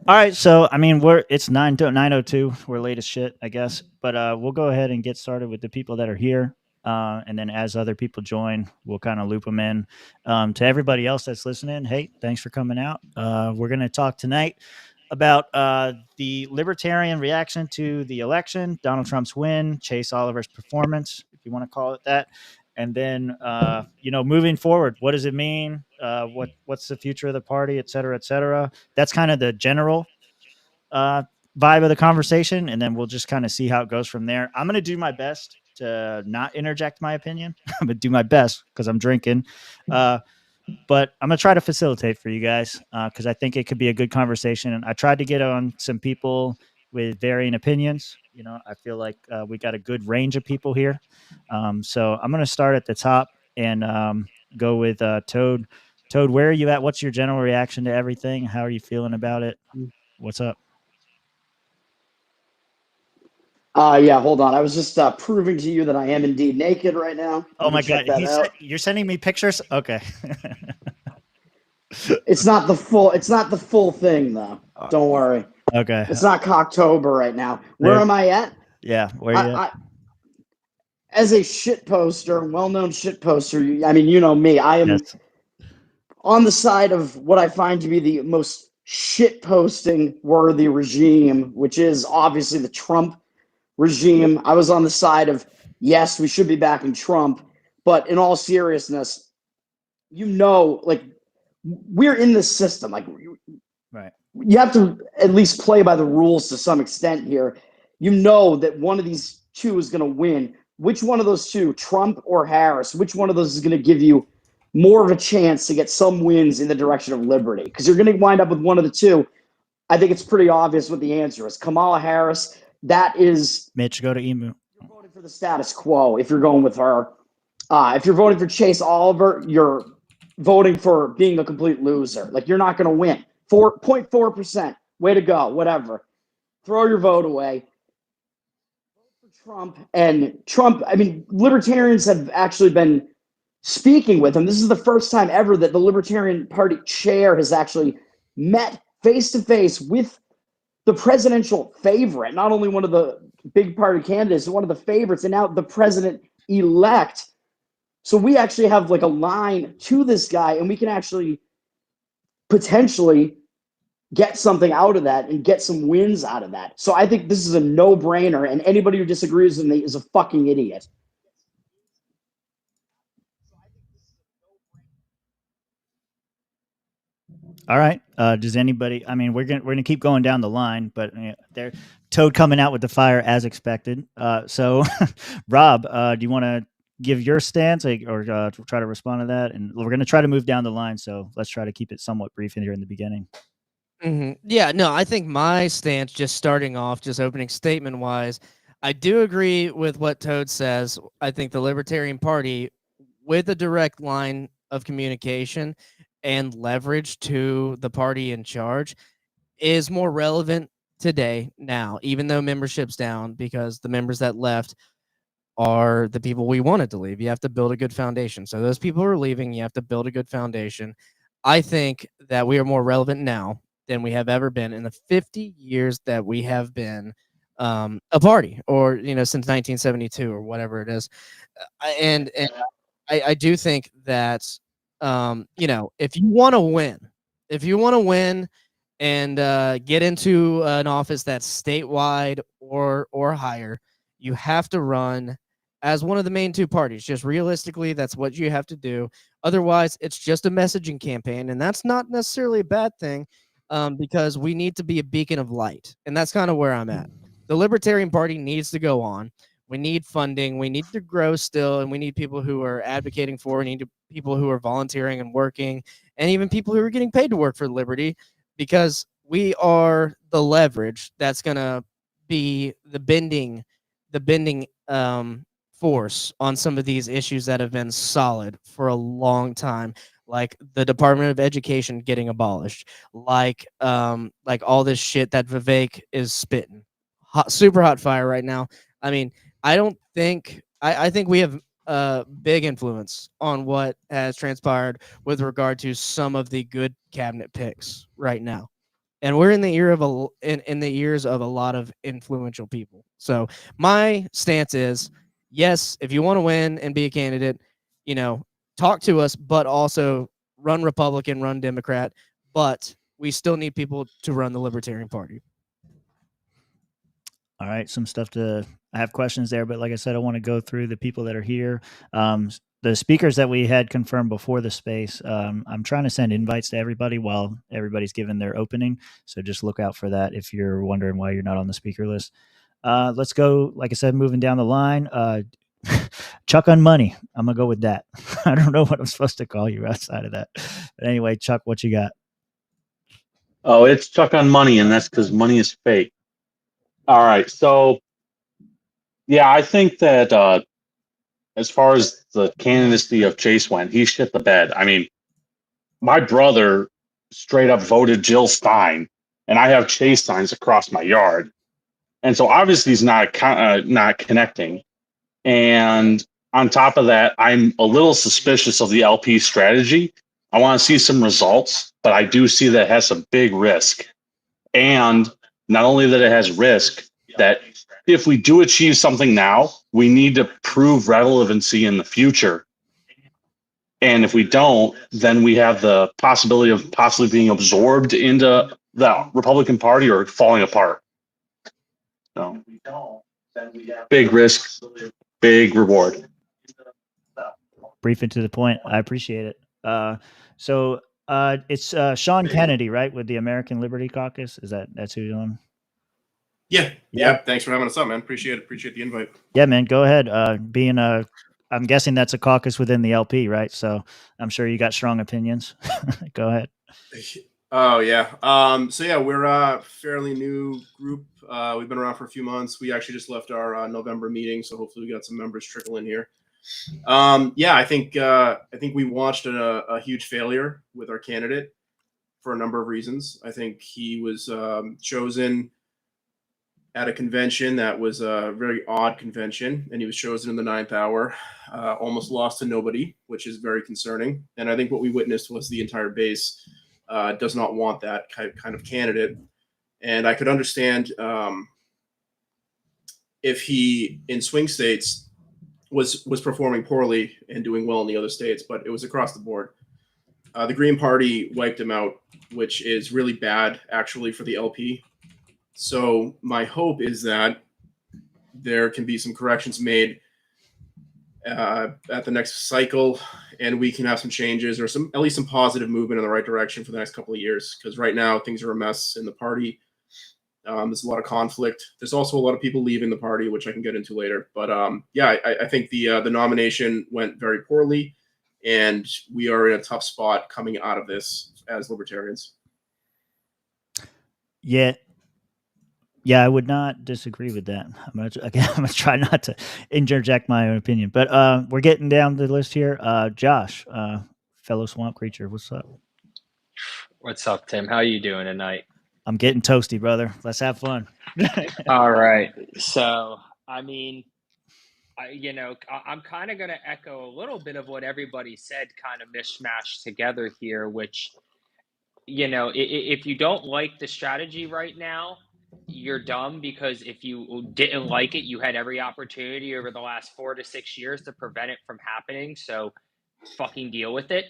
All right, so I mean, it's 9:02. We're late as shit, I guess, but we'll go ahead and get started with the people that are here, and then as other people join, we'll kind of loop them in. To everybody else that's listening, hey, thanks for coming out. We're going to talk tonight about the libertarian reaction to the election, Donald Trump's win, Chase Oliver's performance, if you want to call it that, and then moving forward, what does it mean? What's the future of the party, et cetera, et cetera. That's kind of the general uh, vibe of the conversation, and then we'll just kind of see how it goes from there. I'm going to do my best to not interject my opinion. I'm going to do my best because I'm drinking. But I'm going to try to facilitate for you guys because I think it could be a good conversation. And I tried to get on some people with varying opinions. I feel like we got a good range of people here. So I'm going to start at the top and go with Toad. Toad, where are you at? What's your general reaction to everything? How are you feeling about it? What's up? Yeah, hold on. I was just proving to you that I am indeed naked right now. Oh You can my check God. that out. You're sending me pictures? Okay. It's not the full. It's not the full thing though. Don't worry. Okay. It's not Cocktober right now. Where There, am I at? yeah. Where I, you at? I as a shit poster, well-known shit poster. I mean, you know me. I am Yes. on the side of what I find to be the most shit posting worthy regime, which is obviously the Trump regime. I was on the side of yes, we should be backing Trump, but in all seriousness, like we're in this system. Like Right. you have to at least play by the rules to some extent here. You know that one of these two is going to win. Which one of those two, Trump or Harris, which one of those is going to give you more of a chance to get some wins in the direction of liberty? Because you're going to wind up with one of the two. I think it's pretty obvious what the answer is. Kamala Harris, that is. Mitch, go to Emu. You're voting for the status quo if you're going with her. If you're voting for Chase Oliver, you're voting for being a complete loser. Like you're not going to win. 4.4%. Way to go. Whatever. Throw your vote away. Vote for Trump. And Trump, I mean, libertarians have actually been speaking with him. This is the first time ever that the Libertarian Party chair has actually met face to face with the presidential favorite, not only one of the big party candidates, one of the favorites, and now the president elect. So we actually have like a line to this guy, and we can actually potentially get something out of that and get some wins out of that. So I think this is a no-brainer, and anybody who disagrees with me is a fucking idiot. All right. Does anybody? I mean, we're gonna keep going down the line, but there, Toad coming out with the fire as expected. So, Rob, do you want to give your stance or try to respond to that? And we're gonna try to move down the line, so let's try to keep it somewhat brief in here in the beginning. Yeah, no, I think my stance, just starting off, just opening statement wise, I do agree with what Toad says. I think the Libertarian Party, with a direct line of communication and leverage to the party in charge, is more relevant today now, even though membership's down, because the members that left are the people we wanted to leave. You have to build a good foundation. So those people who are leaving, you have to build a good foundation. I think that we are more relevant now than we have ever been in the 50 years that we have been a party, or since 1972 or whatever it is. And I do think that if you want to win and get into an office that's statewide or higher, you have to run as one of the main two parties. Just realistically, that's what you have to do. Otherwise, it's just a messaging campaign, and that's not necessarily a bad thing, because we need to be a beacon of light, and that's kind of where I'm at. The Libertarian Party needs to go on. We need funding. We need to grow still, and we need people who are advocating for. We need people who are volunteering and working, and even people who are getting paid to work for liberty, because we are the leverage that's going to be the bending force on some of these issues that have been solid for a long time, like the Department of Education getting abolished, like all this shit that Vivek is spitting, super hot fire right now. I mean, I think we have big influence on what has transpired with regard to some of the good cabinet picks right now. and we're in the ear of in the ears of a lot of influential people. So my stance is, yes, if you want to win and be a candidate, talk to us, but also run Republican, run Democrat, but we still need people to run the Libertarian Party. All right, some stuff I have questions there, but like I said, I want to go through the people that are here. The speakers that we had confirmed before the space, I'm trying to send invites to everybody while everybody's given their opening. So just look out for that if you're wondering why you're not on the speaker list. Let's go, like I said, moving down the line. Chuck on money. I'm going to go with that. I don't know what I'm supposed to call you outside of that. But anyway, Chuck, what you got? Oh, it's Chuck on money, and that's because money is fake. All right. So, yeah, I think that as far as the candidacy of Chase went, he shit the bed. I mean, my brother straight up voted Jill Stein, and I have Chase signs across my yard. And so obviously he's not connecting. And on top of that, I'm a little suspicious of the LP strategy. I want to see some results, but I do see that it has a big risk. And not only that it has risk, that if we do achieve something now, we need to prove relevancy in the future. And if we don't, then we have the possibility of possibly being absorbed into the Republican Party or falling apart. So, big risk, big reward. Brief and to the point. I appreciate it. So it's Sean Kennedy, right, with the American Liberty Caucus. That's who you're on? Yeah. Thanks for having us up, man. Appreciate the invite. Yeah, man. Go ahead. I'm guessing that's a caucus within the LP, right? So I'm sure you got strong opinions. Go ahead. Oh yeah. So yeah, we're a fairly new group. We've been around for a few months. We actually just left our November meeting, so hopefully we got some members trickle in here. Yeah, I think we watched a huge failure with our candidate for a number of reasons. I think he was chosen at a convention that was a very odd convention, and he was chosen in the 9th hour, almost lost to nobody, which is very concerning. And I think what we witnessed was the entire base does not want that kind of candidate. And I could understand if he, in swing states, was performing poorly and doing well in the other states, but it was across the board. The Green Party wiped him out, which is really bad, actually, for the LP. So my hope is that there can be some corrections made at the next cycle, and we can have some changes or at least some positive movement in the right direction for the next couple of years. Because right now things are a mess in the party. There's a lot of conflict. There's also a lot of people leaving the party, which I can get into later. But yeah, I think the nomination went very poorly, and we are in a tough spot coming out of this as libertarians. Yeah, I would not disagree with that. I'm gonna try not to interject my own opinion, but we're getting down the list here. Josh, fellow swamp creature, what's up? What's up, Tim? How you doing tonight? I'm getting toasty, brother. Let's have fun. All right. So, I mean, I'm kind of going to echo a little bit of what everybody said, kind of mishmashed together here, which, if you don't like the strategy right now, you're dumb, because if you didn't like it, you had every opportunity over the last 4 to 6 years to prevent it from happening. So fucking deal with it.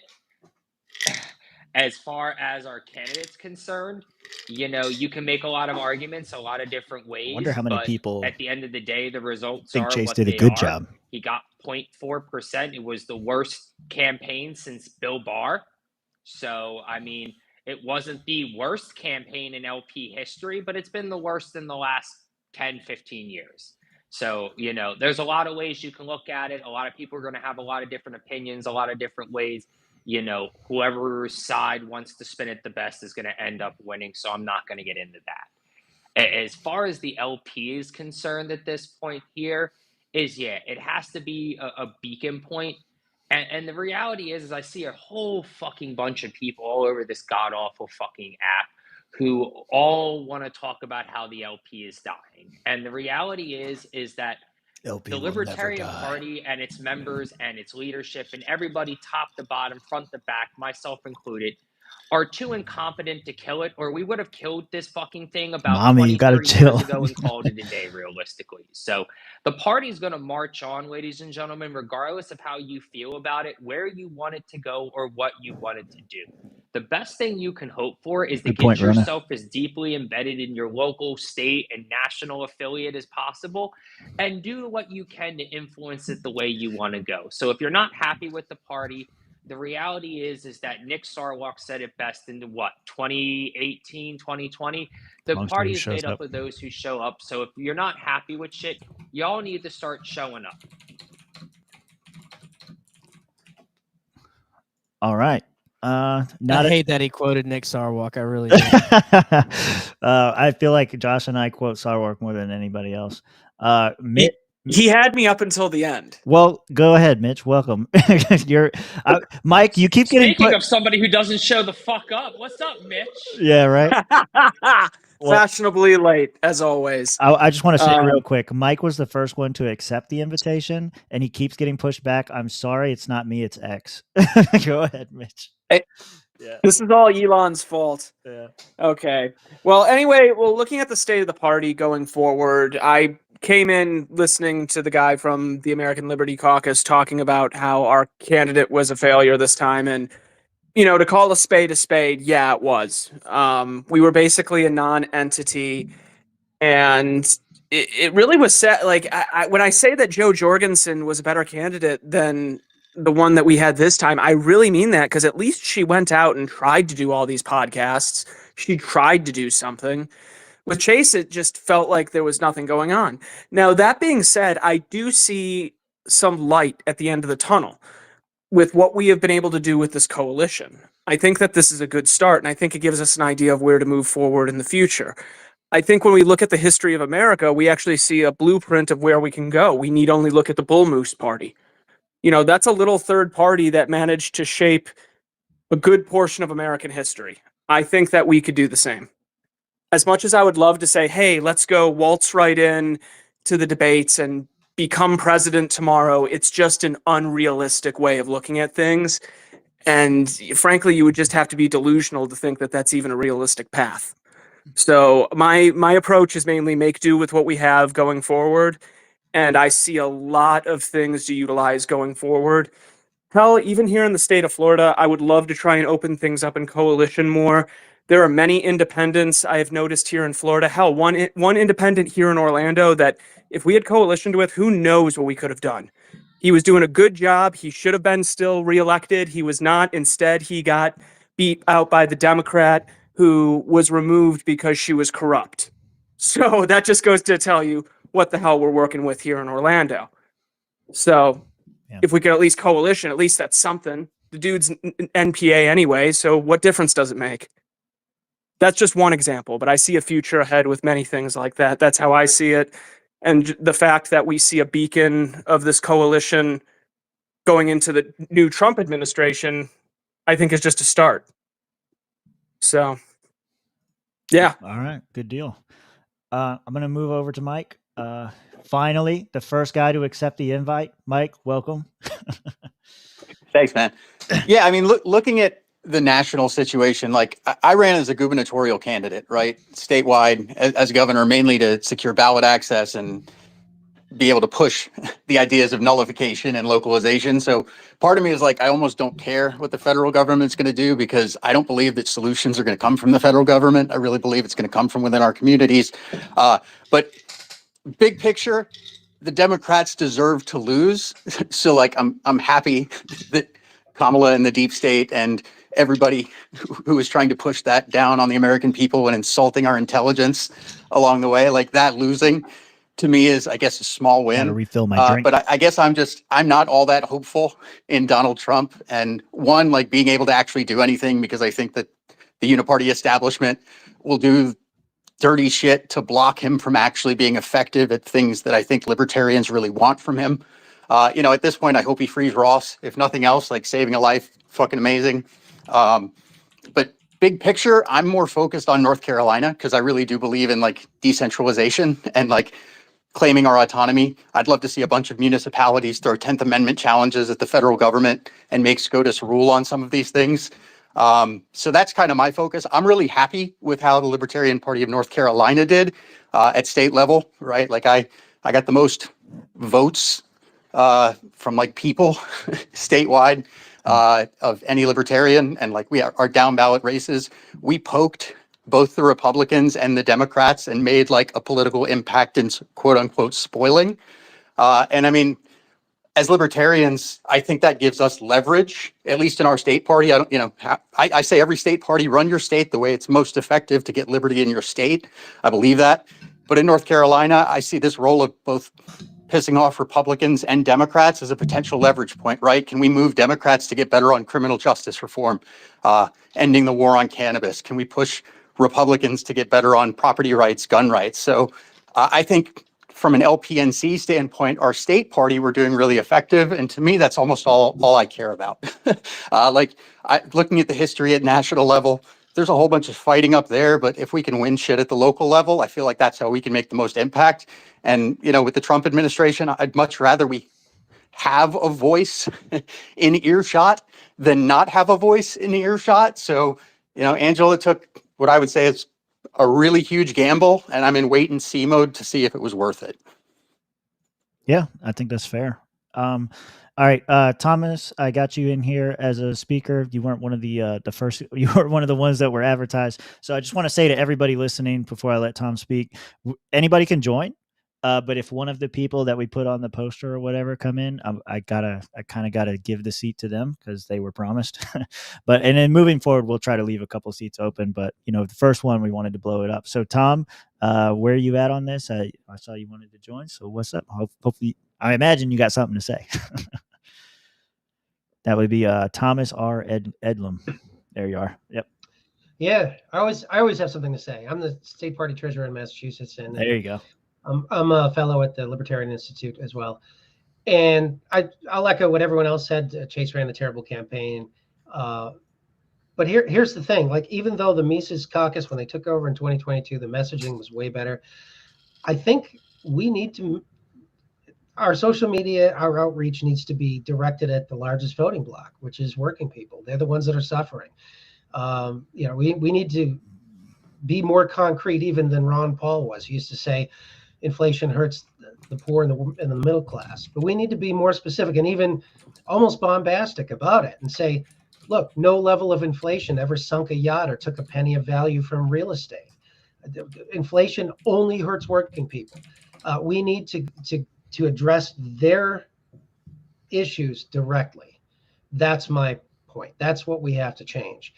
As far as our candidate's concerned, you can make a lot of arguments a lot of different ways. I wonder how many but people at the end of the day, the results think are Chase what did a they good are. job. He got 0.4%. It was the worst campaign since Bill Barr. So, I mean, it wasn't the worst campaign in LP history, but it's been the worst in the last 10, 15 years. So, there's a lot of ways you can look at it. A lot of people are going to have a lot of different opinions, a lot of different ways. Whoever's side wants to spin it the best is going to end up winning. So I'm not going to get into that. As far as the LP is concerned at this point here it has to be a beacon point. And the reality is I see a whole fucking bunch of people all over this god awful fucking app who all want to talk about how the LP is dying. And the reality is that LP the Libertarian Party and its members and its leadership and everybody top to bottom, front to back, myself included, are too incompetent to kill it, or we would have killed this fucking thing about Mommy, 20, you gotta 30 chill. years ago and called it a day, realistically. So the party's going to march on, ladies and gentlemen, regardless of how you feel about it, where you want it to go, or what you want it to do. The best thing you can hope for is to Good point, get Rona. yourself as deeply embedded in your local, state, and national affiliate as possible, and do what you can to influence it the way you want to go. So if you're not happy with the party, the reality is that Nick Sarwark said it best in 2018, 2020. The Long story party is shows made up up. of those who show up. So if you're not happy with shit, y'all need to start showing up. All right. I Not hate that he quoted Nick Sarwark. I really do. I feel like Josh and I quote Sarwark more than anybody else. He had me up until the end. Well, go ahead, Mitch. Welcome. You're Mike. You keep getting Speaking of somebody who doesn't show the fuck up, what's up, Mitch? Yeah, right. Well, Fashionably late, as always. I just want to say real quick, Mike was the first one to accept the invitation, and he keeps getting pushed back. I'm sorry, it's not me, it's X. Go ahead, Mitch. Yeah. This is all Elon's fault. Yeah. Okay. Well, anyway, looking at the state of the party going forward, I came in listening to the guy from the American Liberty Caucus talking about how our candidate was a failure this time. And, to call a spade, yeah, it was. We were basically a non-entity. And it really was sad. Like, when I say that Jo Jorgensen was a better candidate than the one that we had this time, I really mean that, because at least she went out and tried to do all these podcasts. She tried to do something. With Chase, it just felt like there was nothing going on. Now, that being said, I do see some light at the end of the tunnel with what we have been able to do with this coalition. I think that this is a good start, and I think it gives us an idea of where to move forward in the future. I think when we look at the history of America, we actually see a blueprint of where we can go. We need only look at the Bull Moose Party. That's a little third party that managed to shape a good portion of American history. I think that we could do the same. As much as I would love to say, hey, let's go waltz right in to the debates and become president tomorrow, it's just an unrealistic way of looking at things. And frankly, you would just have to be delusional to think that that's even a realistic path. So my approach is mainly make do with what we have going forward. And I see a lot of things to utilize going forward. Hell, even here in the state of Florida, I would love to try and open things up in coalition more. There are many independents I have noticed here in Florida. Hell, one independent here in Orlando that if we had coalitioned with, who knows what we could have done. He was doing a good job. He should have been still reelected. He was not. Instead, he got beat out by the Democrat who was removed because she was corrupt. So that just goes to tell you what the hell we're working with here in Orlando. So if we could at least coalition, at least that's something. The dude's NPA anyway, so what difference does it make? That's just one example, but I see a future ahead with many things like that. That's how I see it. And the fact that we see a beacon of this coalition going into the new Trump administration, I think is just a start. So, yeah. All right, good deal. I'm going to move over to Mike. Finally, the first guy to accept the invite. Mike, welcome. Thanks, man. Yeah, I mean, looking at the national situation, like I ran as a gubernatorial candidate, right? Statewide as governor, mainly to secure ballot access and be able to push the ideas of nullification and localization. So part of me is like, I almost don't care what the federal government's going to do, because I don't believe that solutions are going to come from the federal government. I really believe it's going to come from within our communities. But big picture, the Democrats deserve to lose. So like, I'm happy that Kamala and the deep state and everybody who is trying to push that down on the American people and insulting our intelligence along the way, like that losing to me is, I guess, a small win. Gotta refill my drink. But I guess I'm not all that hopeful in Donald Trump. And one, like being able to actually do anything, because I think that the uniparty establishment will do dirty shit to block him from actually being effective at things that I think libertarians really want from him. At this point, I hope he frees Ross. If nothing else, like saving a life, fucking amazing. But big picture, I'm more focused on North Carolina, because I really do believe in like decentralization and like claiming our autonomy. I'd love to see a bunch of municipalities throw 10th Amendment challenges at the federal government and make SCOTUS rule on some of these things. So that's kind of my focus. I'm really happy with how the Libertarian Party of North Carolina did at state level, right? Like I got the most votes from like people statewide of any libertarian, and like our down ballot races, we poked both the Republicans and the Democrats and made like a political impact in quote unquote spoiling. And I mean, as libertarians, I think that gives us leverage, at least in our state party. I say every state party, run your state the way it's most effective to get liberty in your state. I believe that. But in North Carolina, I see this role of both pissing off Republicans and Democrats as a potential leverage point, right? Can we move Democrats to get better on criminal justice reform, ending the war on cannabis? Can we push Republicans to get better on property rights, gun rights? So I think from an LPNC standpoint, our state party, we're doing really effective. And to me, that's almost all I care about. Looking at the history at national level, there's a whole bunch of fighting up there, but if we can win shit at the local level, I feel like that's how we can make the most impact. And, with the Trump administration, I'd much rather we have a voice in earshot than not have a voice in earshot. So, Angela took what I would say is a really huge gamble, and I'm in wait and see mode to see if it was worth it. Yeah, I think that's fair. All right, Thomas, I got you in here as a speaker. You weren't one of the first. You were one of the ones that were advertised. So I just want to say to everybody listening before I let Tom speak, anybody can join. But if one of the people that we put on the poster or whatever come in, I kind of gotta give the seat to them because they were promised. And then moving forward, we'll try to leave a couple seats open. But the first one we wanted to blow it up. So Tom, where are you at on this? I saw you wanted to join. So what's up? Hopefully, I imagine you got something to say. That would be Thomas R. Edlum. There you are. Yep. Yeah, I always have something to say. I'm the state party treasurer in Massachusetts, and there you go. I'm a fellow at the Libertarian Institute as well. And I'll echo what everyone else said. Chase ran a terrible campaign. But here's the thing. Like, even though the Mises caucus, when they took over in 2022, the messaging was way better. I think we need to, our social media, our outreach needs to be directed at the largest voting bloc, which is working people. They're the ones that are suffering. We need to be more concrete even than Ron Paul was. He used to say, inflation hurts the poor and the middle class. But we need to be more specific and even almost bombastic about it and say, look, no level of inflation ever sunk a yacht or took a penny of value from real estate. Inflation only hurts working people. We need to address their issues directly. That's my point. That's what we have to change.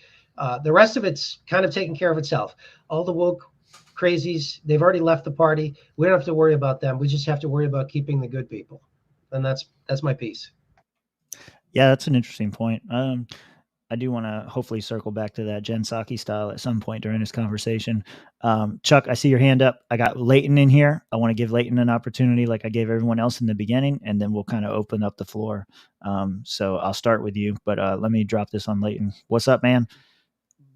The rest of it's kind of taking care of itself. All the woke crazies, they've already left the party. We don't have to worry about them. We just have to worry about keeping the good people. And that's my piece. Yeah, that's an interesting point. I do want to hopefully circle back to that Jen Psaki style at some point during this conversation. Chuck, I see your hand up. I got Leighton in here. I want to give Leighton an opportunity like I gave everyone else in the beginning, and then we'll kind of open up the floor. So I'll start with you, but let me drop this on Leighton. What's up, man?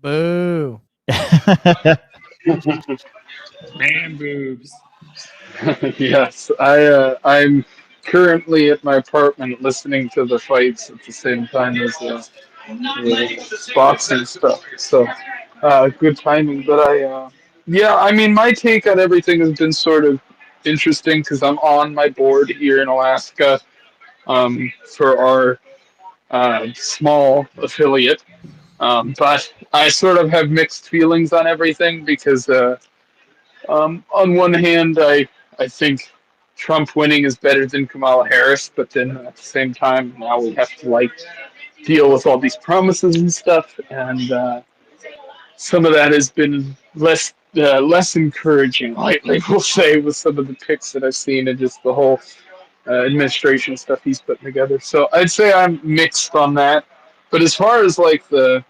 Boo. Man boobs. Yes, I'm currently at my apartment listening to the fights at the same time as the boxing stuff. So good timing. But I mean, my take on everything has been sort of interesting because I'm on my board here in Alaska for our small affiliate. But I sort of have mixed feelings on everything because on one hand, I think Trump winning is better than Kamala Harris, but then at the same time, now we have to deal with all these promises and stuff, and some of that has been less encouraging lately, we'll say, with some of the picks that I've seen and just the whole administration stuff he's putting together. So I'd say I'm mixed on that. But as far as the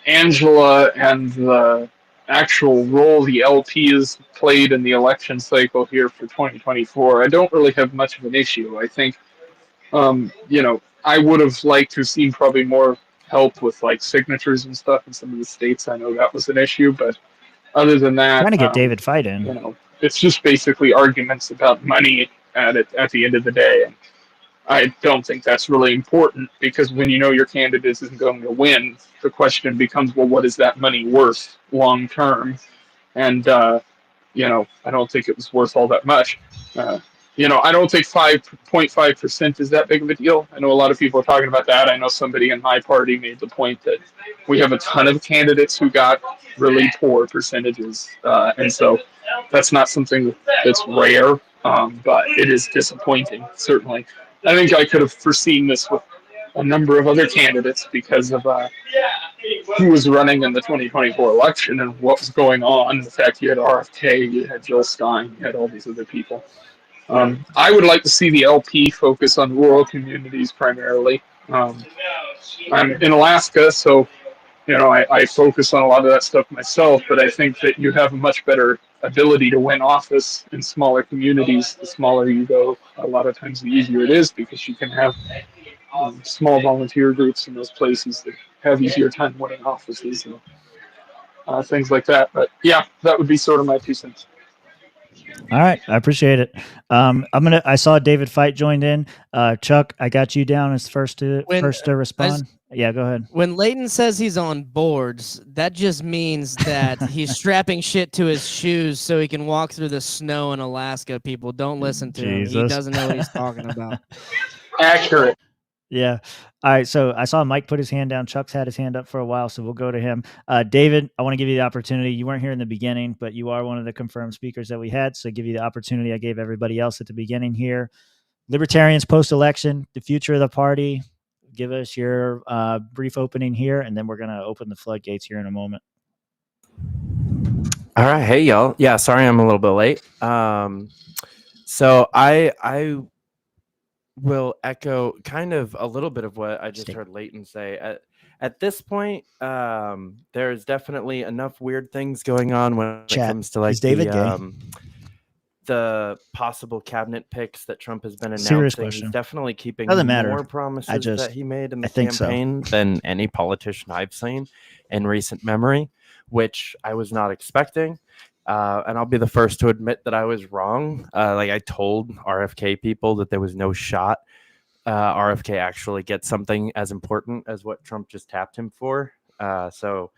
Angela and the actual role the LP has played in the election cycle here for 2024, I don't really have much of an issue. I think, I would have liked to have seen probably more help with signatures and stuff in some of the states. I know that was an issue, but other than that, trying to get David Fight in. It's just basically arguments about money at the end of the day. I don't think that's really important, because when you know your candidate isn't going to win, the question becomes, well, what is that money worth long term? And I don't think it was worth all that much. Uh, I don't think 5.5% is that big of a deal. I know a lot of people are talking about that. I know somebody in my party made the point that we have a ton of candidates who got really poor percentages, and so that's not something that's rare, but it is disappointing, certainly. I think I could have foreseen this with a number of other candidates because of who was running in the 2024 election and what was going on. In fact, you had RFK, you had Jill Stein, you had all these other people. I would like to see the LP focus on rural communities primarily. I'm in Alaska, so I focus on a lot of that stuff myself, but I think that you have a much better ability to win office in smaller communities. The smaller you go, a lot of times the easier it is, because you can have small volunteer groups in those places that have easier time winning offices and things like that. But yeah, that would be sort of my 2 cents. All right, I appreciate it. I saw David Fight joined in. Chuck, I got you down as first to respond. Yeah, go ahead. When Leighton says he's on boards, that just means that he's strapping shit to his shoes so he can walk through the snow in Alaska. People, don't listen to him. He doesn't know what he's talking about. Accurate. Yeah. All right. So I saw Mike put his hand down. Chuck's had his hand up for a while, so we'll go to him. David, I want to give you the opportunity. You weren't here in the beginning, but you are one of the confirmed speakers that we had. So give you the opportunity I gave everybody else at the beginning here. Libertarians post-election, the future of the party. Give us your brief opening here, and then we're going to open the floodgates here in a moment. All right. Hey, y'all. Yeah, sorry I'm a little bit late. So I will echo kind of a little bit of what I just heard Leighton say. At this point, there's definitely enough weird things going on when it comes to like the possible cabinet picks that Trump has been announcing. He's definitely keeping more promises that he made in the campaign than any politician I've seen in recent memory, which I was not expecting. And I'll be the first to admit that I was wrong. Like I told RFK people that there was no shot RFK actually gets something as important as what Trump just tapped him for. So,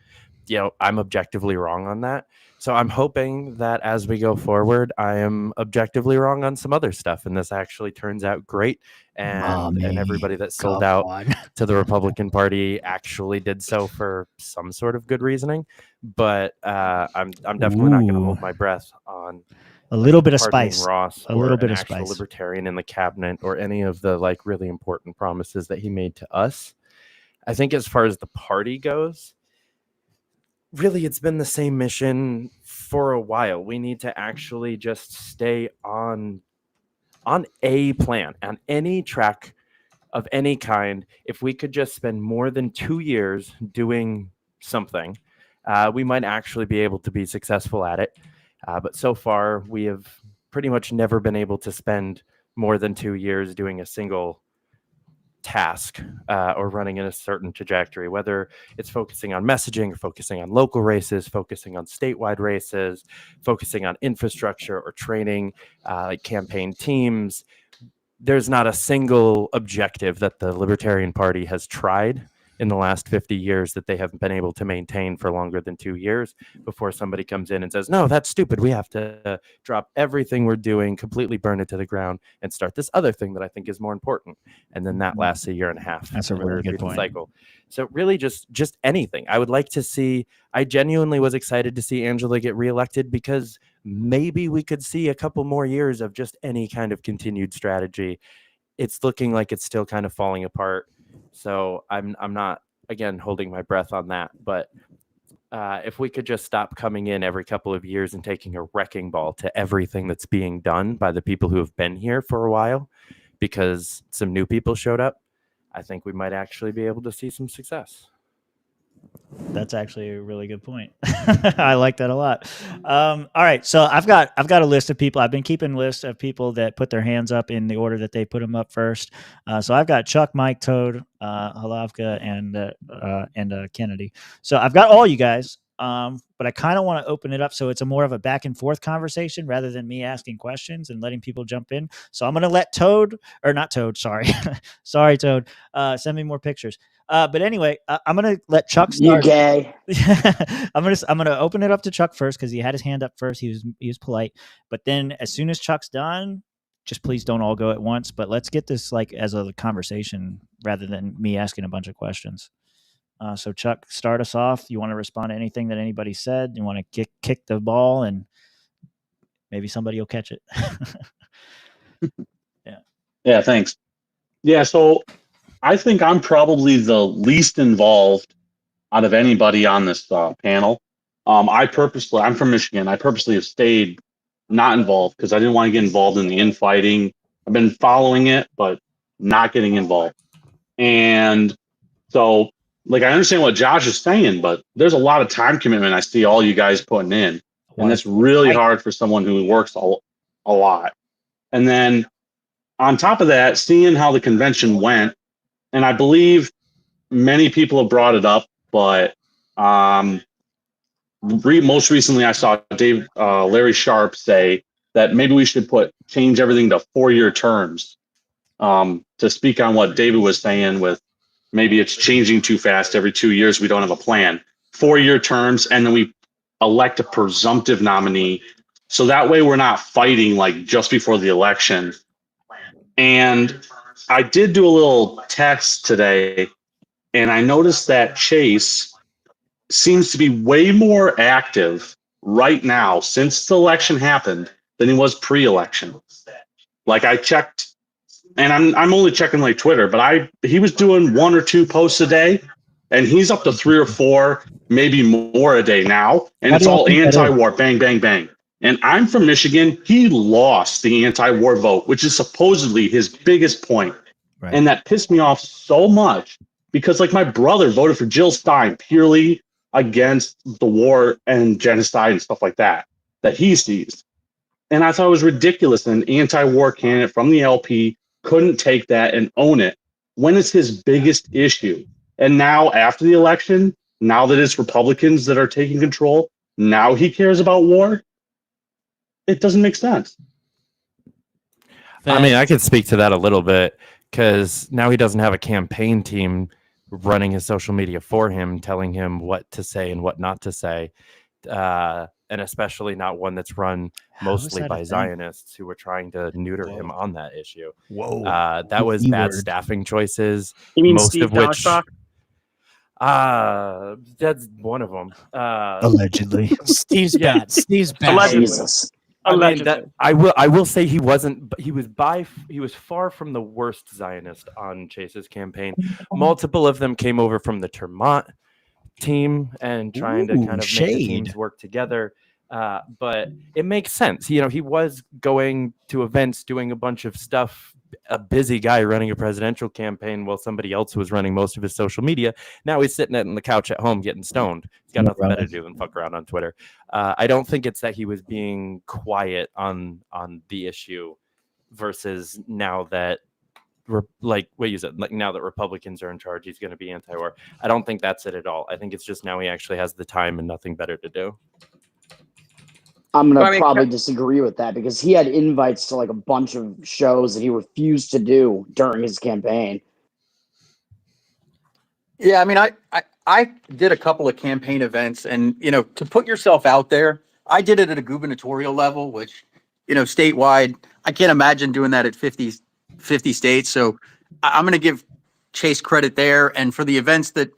I'm objectively wrong on that. So I'm hoping that as we go forward, I am objectively wrong on some other stuff, and this actually turns out great. And everybody that sold out to the Republican Party actually did so for some sort of good reasoning. But I'm definitely not going to hold my breath on a little bit of spice, Ross, a little bit of spice, libertarian in the cabinet, or any of the like really important promises that he made to us. I think as far as the party goes, really, it's been the same mission for a while. We need to actually just stay on a plan, on any track of any kind. If we could just spend more than 2 years doing something, we might actually be able to be successful at it. But so far, we have pretty much never been able to spend more than 2 years doing a single task or running in a certain trajectory, whether it's focusing on messaging or focusing on local races, focusing on statewide races, focusing on infrastructure or training, like campaign teams. There's not a single objective that the Libertarian Party has tried in the last 50 years that they haven't been able to maintain for longer than 2 years before somebody comes in and says, no, that's stupid. We have to drop everything we're doing, completely burn it to the ground, and start this other thing that I think is more important. And then that lasts a year and a half. That's a really good point. Cycle. So really just anything. I would like to see, I genuinely was excited to see Angela get reelected, because maybe we could see a couple more years of just any kind of continued strategy. It's looking like it's still kind of falling apart. So I'm not, again, holding my breath on that. But if we could just stop coming in every couple of years and taking a wrecking ball to everything that's being done by the people who have been here for a while, because some new people showed up, I think we might actually be able to see some success. That's actually a really good point. I like that a lot. All right, so I've got a list of people. I've been keeping lists of people that put their hands up in the order that they put them up first. So I've got Chuck, Mike, Toad, Halavka, and Kennedy. So I've got all you guys. But I kind of want to open it up so it's a more of a back and forth conversation rather than me asking questions and letting people jump in. So I'm going to let Toad, or not Toad, sorry. Sorry, Toad. Send me more pictures. But anyway, I'm going to let Chuck start. You gay. I'm gonna open it up to Chuck first because he had his hand up first. He was polite. But then as soon as Chuck's done, just please don't all go at once. But let's get this like as a conversation rather than me asking a bunch of questions. So Chuck, start us off. You want to respond to anything that anybody said? You want to kick the ball and maybe somebody will catch it. Yeah, thanks. Yeah, so I think I'm probably the least involved out of anybody on this panel. I'm from Michigan. I purposely have stayed not involved because I didn't want to get involved in the infighting. I've been following it, but not getting involved. And so, like, I understand what Josh is saying, but there's a lot of time commitment I see all you guys putting in. And that's really hard for someone who works a lot. And then on top of that, seeing how the convention went, and I believe many people have brought it up, but most recently I saw Larry Sharp say that maybe we should change everything to 4-year terms. To speak on what David was saying with maybe it's changing too fast every 2 years, we don't have a plan. 4-year terms, and then we elect a presumptive nominee. So that way we're not fighting like just before the election. And I did do a little test today, and I noticed that Chase seems to be way more active right now since the election happened than he was pre-election. Like I checked, and I'm only checking like Twitter, but he was doing 1 or 2 posts a day, and he's up to 3 or 4, maybe more a day now, and it's all anti-war, bang, bang, bang. And I'm from Michigan. He lost the anti-war vote, which is supposedly his biggest point. Right. And that pissed me off so much because, like, my brother voted for Jill Stein purely against the war and genocide and stuff like that he sees. And I thought it was ridiculous. An anti-war candidate from the LP couldn't take that and own it when it's his biggest issue. And now after the election, now that it's Republicans that are taking control, now he cares about war. It doesn't make sense. I mean, I could speak to that a little bit because now he doesn't have a campaign team running his social media for him, telling him what to say and what not to say. And especially not one that's run mostly by Zionists who were trying to neuter him on that issue. Whoa. That was bad staffing choices. You mean most Steve of which Doshbach? That's one of them. Allegedly. Steve's bad. Steve's bad. Allegedly. Jesus. I mean, I will say he wasn't. He was far from the worst Zionist on Chase's campaign. Multiple of them came over from the Termont team and trying to kind of make the teams work together. But it makes sense. You know, he was going to events, doing a bunch of stuff. A busy guy running a presidential campaign while somebody else was running most of his social media. Now he's sitting on the couch at home getting stoned. He's got nothing better to do than fuck around on Twitter. I don't think it's that he was being quiet on the issue versus now that now that Republicans are in charge, he's going to be anti-war. I don't think that's it at all. I think it's just now he actually has the time and nothing better to do. I'm going to probably disagree with that because he had invites to like a bunch of shows that he refused to do during his campaign. Yeah, I mean, I did a couple of campaign events, and, you know, to put yourself out there, I did it at a gubernatorial level, which, you know, statewide, I can't imagine doing that at 50 states. So I'm going to give Chase credit there. And for the events that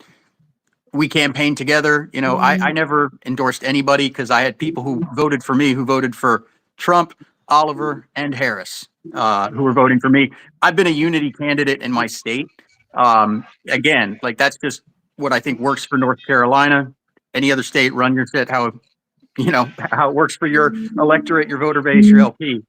we campaigned together, you know, I never endorsed anybody because I had people who voted for me, who voted for Trump, Oliver, and Harris, who were voting for me. I've been a unity candidate in my state. Again, like that's just what I think works for North Carolina. Any other state, run your shit how it works for your electorate, your voter base, your LP.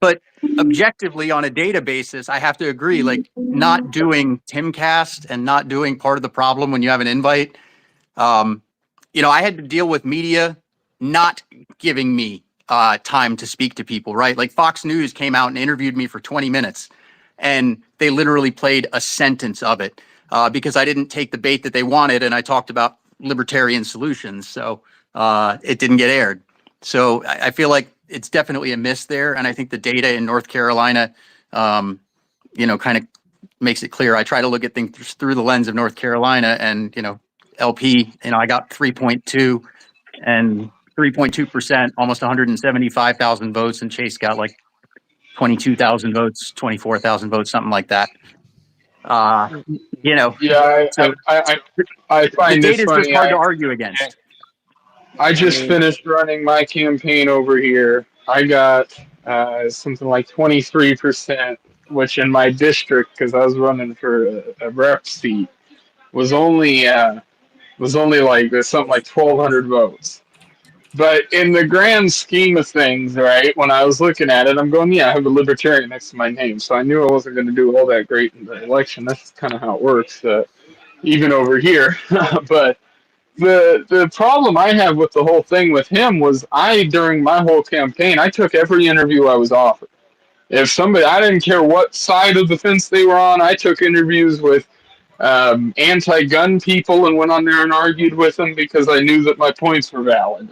But objectively, on a data basis, I have to agree, like not doing Timcast and not doing part of the problem when you have an invite. You know, I had to deal with media not giving me time to speak to people, right? Like Fox News came out and interviewed me for 20 minutes and they literally played a sentence of it because I didn't take the bait that they wanted. And I talked about libertarian solutions. So it didn't get aired. So I feel like it's definitely a miss there. And I think the data in North Carolina, kind of makes it clear. I try to look at things through the lens of North Carolina, and, LP, I got 3.2 and 3.2%, almost 175,000 votes. And Chase got like 22,000 votes, 24,000 votes, something like that. Yeah, so I the find data this is just funny. hard to argue against. I just finished running my campaign over here. I got something like 23%, which in my district, because I was running for a rep seat, was only like there's something like 1,200 votes. But in the grand scheme of things, right, when I was looking at it, I'm going, yeah, I have a libertarian next to my name, so I knew I wasn't going to do all that great in the election. That's kind of how it works, even over here. But the problem I have with the whole thing with him was during my whole campaign, I took every interview I was offered. If somebody, I didn't care what side of the fence they were on, I took interviews with anti-gun people and went on there and argued with them because I knew that my points were valid.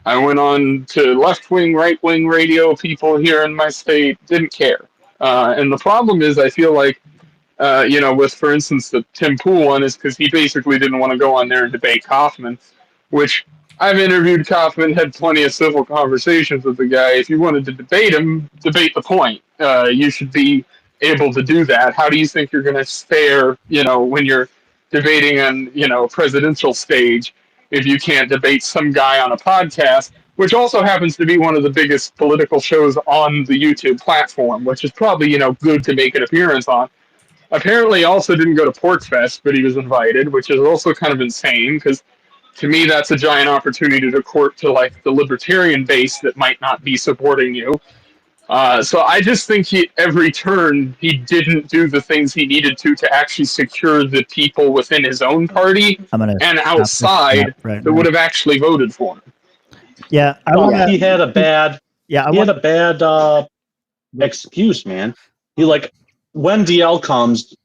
I went on to left-wing, right-wing radio people here in my state, didn't care. And the problem is, I feel like, with, for instance, the Tim Pool one is because he basically didn't want to go on there and debate Kaufman, which I've interviewed Kaufman, had plenty of civil conversations with the guy. If you wanted to debate him, debate the point. You should be able to do that. How do you think you're going to fare, when you're debating on, presidential stage, if you can't debate some guy on a podcast, which also happens to be one of the biggest political shows on the YouTube platform, which is probably, good to make an appearance on. Apparently also didn't go to Porkfest, but he was invited, which is also kind of insane because to me that's a giant opportunity to court to like the libertarian base that might not be supporting you. So I just think every turn he didn't do the things he needed to actually secure the people within his own party and outside that would have actually voted for him. Yeah, he had a bad. Yeah, he had a bad excuse, man. He when DL comes,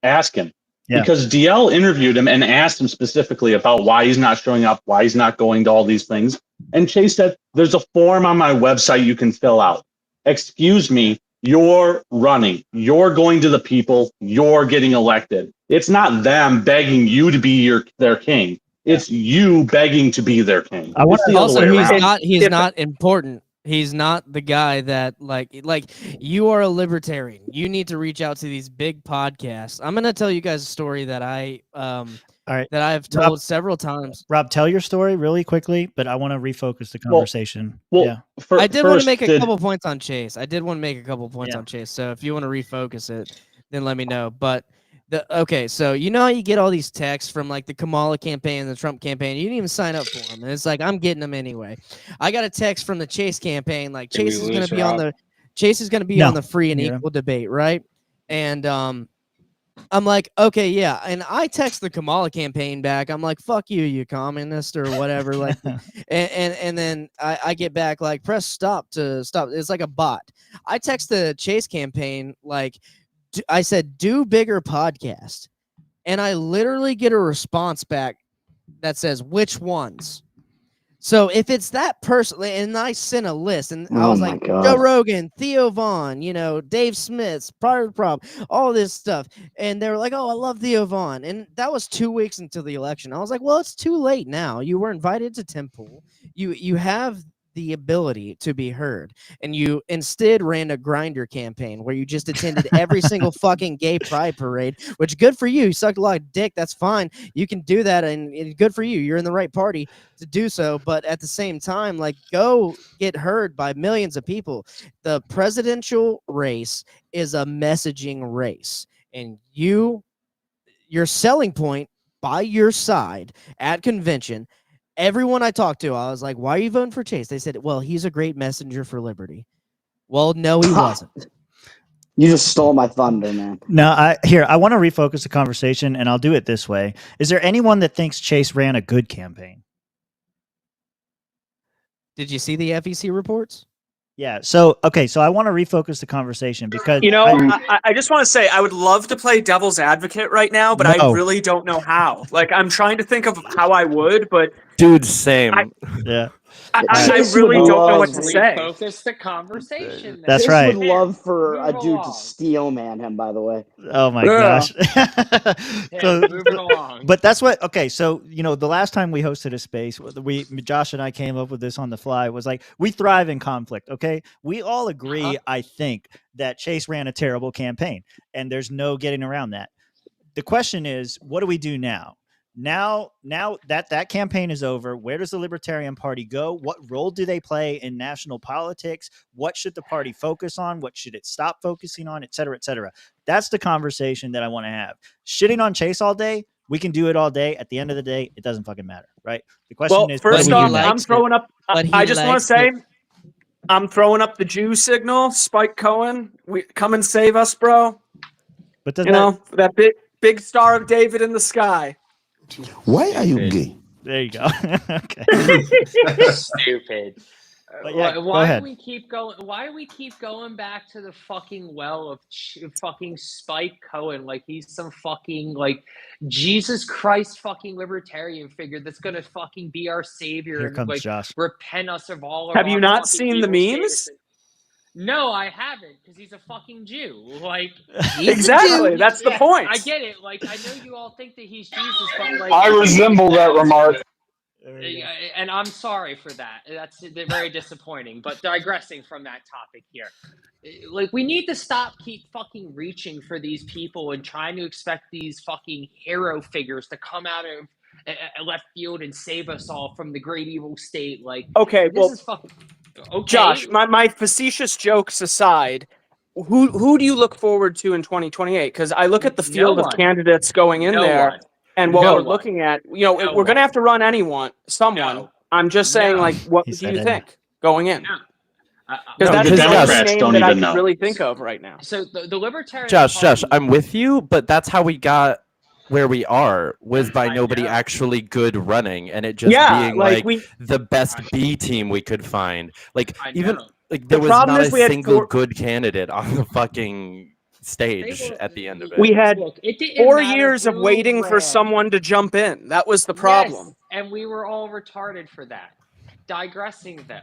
ask him. Yeah. Because DL interviewed him and asked him specifically about why he's not showing up, why he's not going to all these things. And Chase said, there's a form on my website you can fill out. Excuse me, you're running. You're going to the people. You're getting elected. It's not them begging you to be their king. It's you begging to be their king. He's not important. He's not the guy that like you are a libertarian. You need to reach out to these big podcasts. I'm gonna tell you guys a story that that I've told several times. Rob, tell your story really quickly, but I want to refocus the conversation. I did want to make a couple points on Chase. On Chase. So if you want to refocus it, then let me know. But so you know how you get all these texts from like the Kamala campaign and the Trump campaign, you didn't even sign up for them, and it's like I'm getting them anyway. I got a text from the Chase campaign, like Chase is going to be on the free and equal debate, right? And I'm like, okay, yeah. And I text the Kamala campaign back. I'm like, fuck you, you communist or whatever. Like, and then I get back like, press stop to stop. It's like a bot. I text the Chase campaign like. I said, do bigger podcast. And I literally get a response back that says, which ones? So if it's that person, and I sent a list, and I was like, God. Joe Rogan, Theo Vaughn, Dave Smith, Prior to Prob, all this stuff. And they were like, oh, I love Theo Vaughn. And that was 2 weeks until the election. I was like, well, it's too late now. You were invited to Temple. You have the ability to be heard, and you instead ran a grinder campaign where you just attended every single fucking gay pride parade, which good for you. You sucked a lot of dick. That's fine. You can do that, and good for you. You're in the right party to do so. But at the same time, like, go get heard by millions of people. The presidential race is a messaging race, and your selling point by your side at convention. Everyone I talked to, I was like, why are you voting for Chase? They said, well, he's a great messenger for liberty. Well, no, he wasn't. You just stole my thunder, man. No, I want to refocus the conversation, and I'll do it this way. Is there anyone that thinks Chase ran a good campaign? Did you see the FEC reports? Yeah. So so I want to refocus the conversation because I just want to say I would love to play devil's advocate right now, but I really don't know how. Like, I'm trying to think of how I would, but dude, same. I really don't know what to say. Focus the conversation. That's Chase right. would love for a Move dude to along. steel man him. By the way. Oh my gosh. Moving along. But that's what. Okay, so the last time we hosted a space, Josh and I came up with this on the fly. Was like we thrive in conflict. Okay, we all agree. I think that Chase ran a terrible campaign, and there's no getting around that. The question is, what do we do now? Now that campaign is over, where does the Libertarian Party go? What role do they play in national politics? What should the party focus on? What should it stop focusing on? Et cetera, et cetera. That's the conversation that I want to have. Shitting on Chase all day, we can do it all day. At the end of the day, it doesn't fucking matter, right? The question is, first off, I'm throwing up. I just want to say, I'm throwing up the Jew signal. Spike Cohen, come and save us, bro. But that big star of David in the sky. Why are you gay? There you go. Okay. Stupid. Why do we keep going? Why do we keep going back to the fucking well of fucking Spike Cohen like he's some fucking like Jesus Christ fucking libertarian figure that's gonna fucking be our savior Here and comes like Josh. repent us of all. Have you not seen the memes? No, I haven't, because he's a fucking Jew. Like exactly, that's the point. I get it. Like I know you all think that he's Jesus, but like I resemble that remark. And I'm sorry for that. That's very disappointing. But digressing from that topic here, like we need to keep fucking reaching for these people and trying to expect these fucking hero figures to come out of left field and save us all from the great evil state. Like, okay, this is fucking. Okay. Josh, my facetious jokes aside, who do you look forward to in 2028? Because I look at the field of candidates going in there, and what we're looking at, we're going to have to run someone. I'm just saying, like, what do you think going in? Because that's the only name that I can really think of right now. So the Libertarian Josh, I'm with you, but that's how we got where we are was by nobody actually good running and it just being like the best B team we could find. Like even like there was not a single good candidate on the fucking stage at the end of it. We had 4 years of waiting for someone to jump in. That was the problem. Yes, and we were all retarded for that. Digressing though.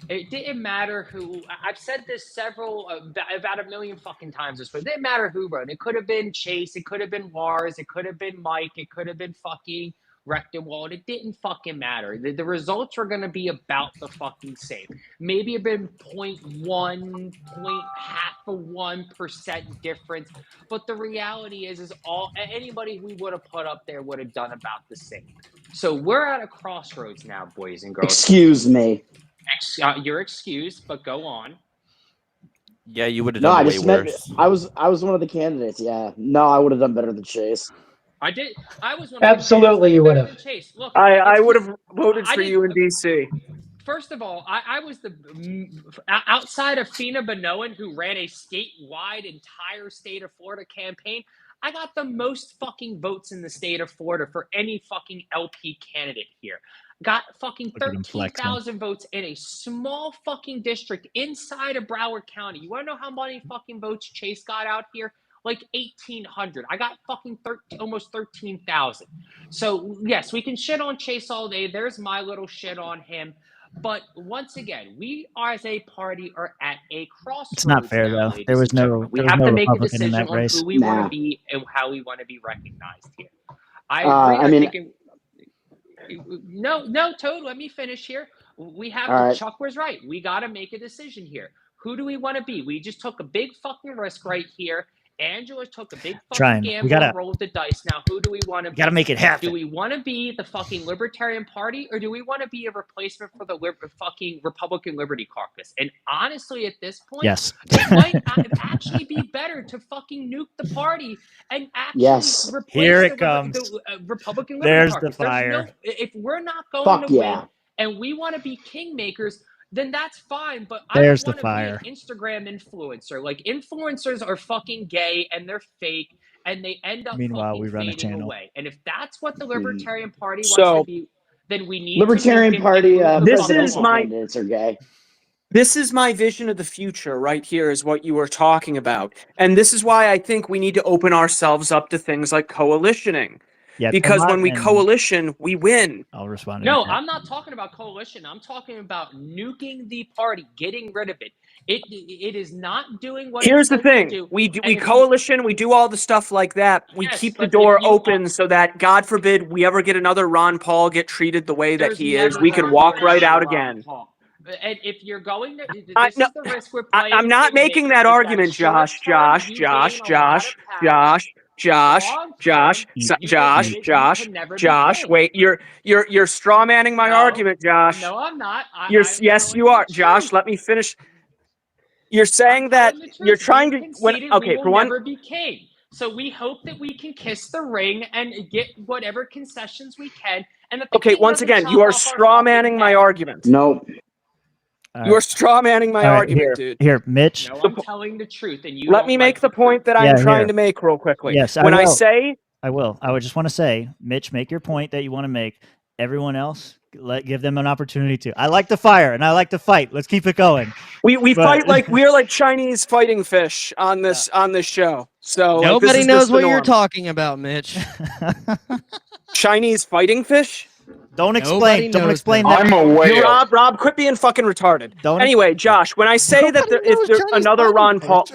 It didn't matter who. I've said this about a million fucking times this way. It didn't matter who wrote. It could have been Chase. It could have been Lars. It could have been Mike. It could have been fucking Rechtenwald. It didn't fucking matter. The results were going to be about the fucking same. Maybe it been 0.1% difference. But the reality is anybody we would have put up there would have done about the same. So we're at a crossroads now, boys and girls. Excuse me. You're excused, but go on. Yeah, you would have done way worse. I was one of the candidates. Yeah, no, I would have done better than Chase. I did. I was one. Absolutely, you would have. Chase. Look, I would have voted for you in DC. First of all, I was outside of Fina Benoan, who ran a statewide entire state of Florida campaign. I got the most fucking votes in the state of Florida for any fucking LP candidate here. Got fucking 13,000 votes in a small fucking district inside of Broward County. You want to know how many fucking votes Chase got out here? Like 1,800. I got fucking almost 13,000. So, yes, we can shit on Chase all day. There's my little shit on him. But once again, we as a party are at a crossroads. It's not fair, though. There was no We have to make a Republican in decision that on race. who we want to be and how we want to be recognized here. I agree. No, Toad, let me finish here. We have to, Chuck was right. We got to make a decision here. Who do we want to be? We just took a big fucking risk right here. Angela took a big fucking gamble and rolled the dice. Now, who do we want to be? Got to make it happen. Do we want to be the fucking Libertarian Party, or do we want to be a replacement for the fucking Republican Liberty Caucus? And honestly, at this point, yes, it might actually be better to fucking nuke the party and actually replace here it comes. The Republican Liberty There's Caucus. the fire. If we're not going to win and we want to be kingmakers, then that's fine. But there's I the don't fire. want to be an Instagram influencer. Like, influencers are fucking gay and they're fake and they end up Meanwhile, we run a fading channel. away. And if that's what the Libertarian Party wants to be, then we need Libertarian Party this is my candidates are gay. This is my vision of the future right here is what you were talking about. And this is why I think we need to open ourselves up to things like coalitioning. Yeah, Because when we coalition, we win. I'll respond to No, that. I'm not talking about coalition. I'm talking about nuking the party, getting rid of it. It is not doing what Here's it's the supposed to thing. do. We And if you- coalition, we do all the stuff like that. We Yes, keep the but door if you open so that, God forbid, we ever get another Ron Paul get treated the way that there's he is. never We gonna can be walk right another out Ron again. Paul. And if you're going to, I- this no, is the risk we're playing. I'm not making that argument, Josh. Josh. Wait, you're straw manning my argument, Josh. No, I'm not. Yes, you are, Josh. Let me finish. You're saying that you're trying to. We will never be king. So we hope that we can kiss the ring and get whatever concessions we can. And that the king once doesn't again, chop you are off our straw fucking manning my head. argument. Nope. You are straw manning my argument, dude. Here, Mitch. No, I'm telling the truth, and you. Let me make the point that I'm trying to make real quickly. Yes, when I I will. say, I will. I would just want to say, Mitch, make your point that you want to make. Everyone else, give them an opportunity to. I like to fire and I like to fight. Let's keep it going. We fight like we're like Chinese fighting fish on this show. So nobody like, knows what you're talking about, Mitch. Chinese fighting fish? Don't explain. Don't explain that. I'm a whale. Rob, quit being fucking retarded. Anyway, Josh, when I say that if there's another Ron Paul,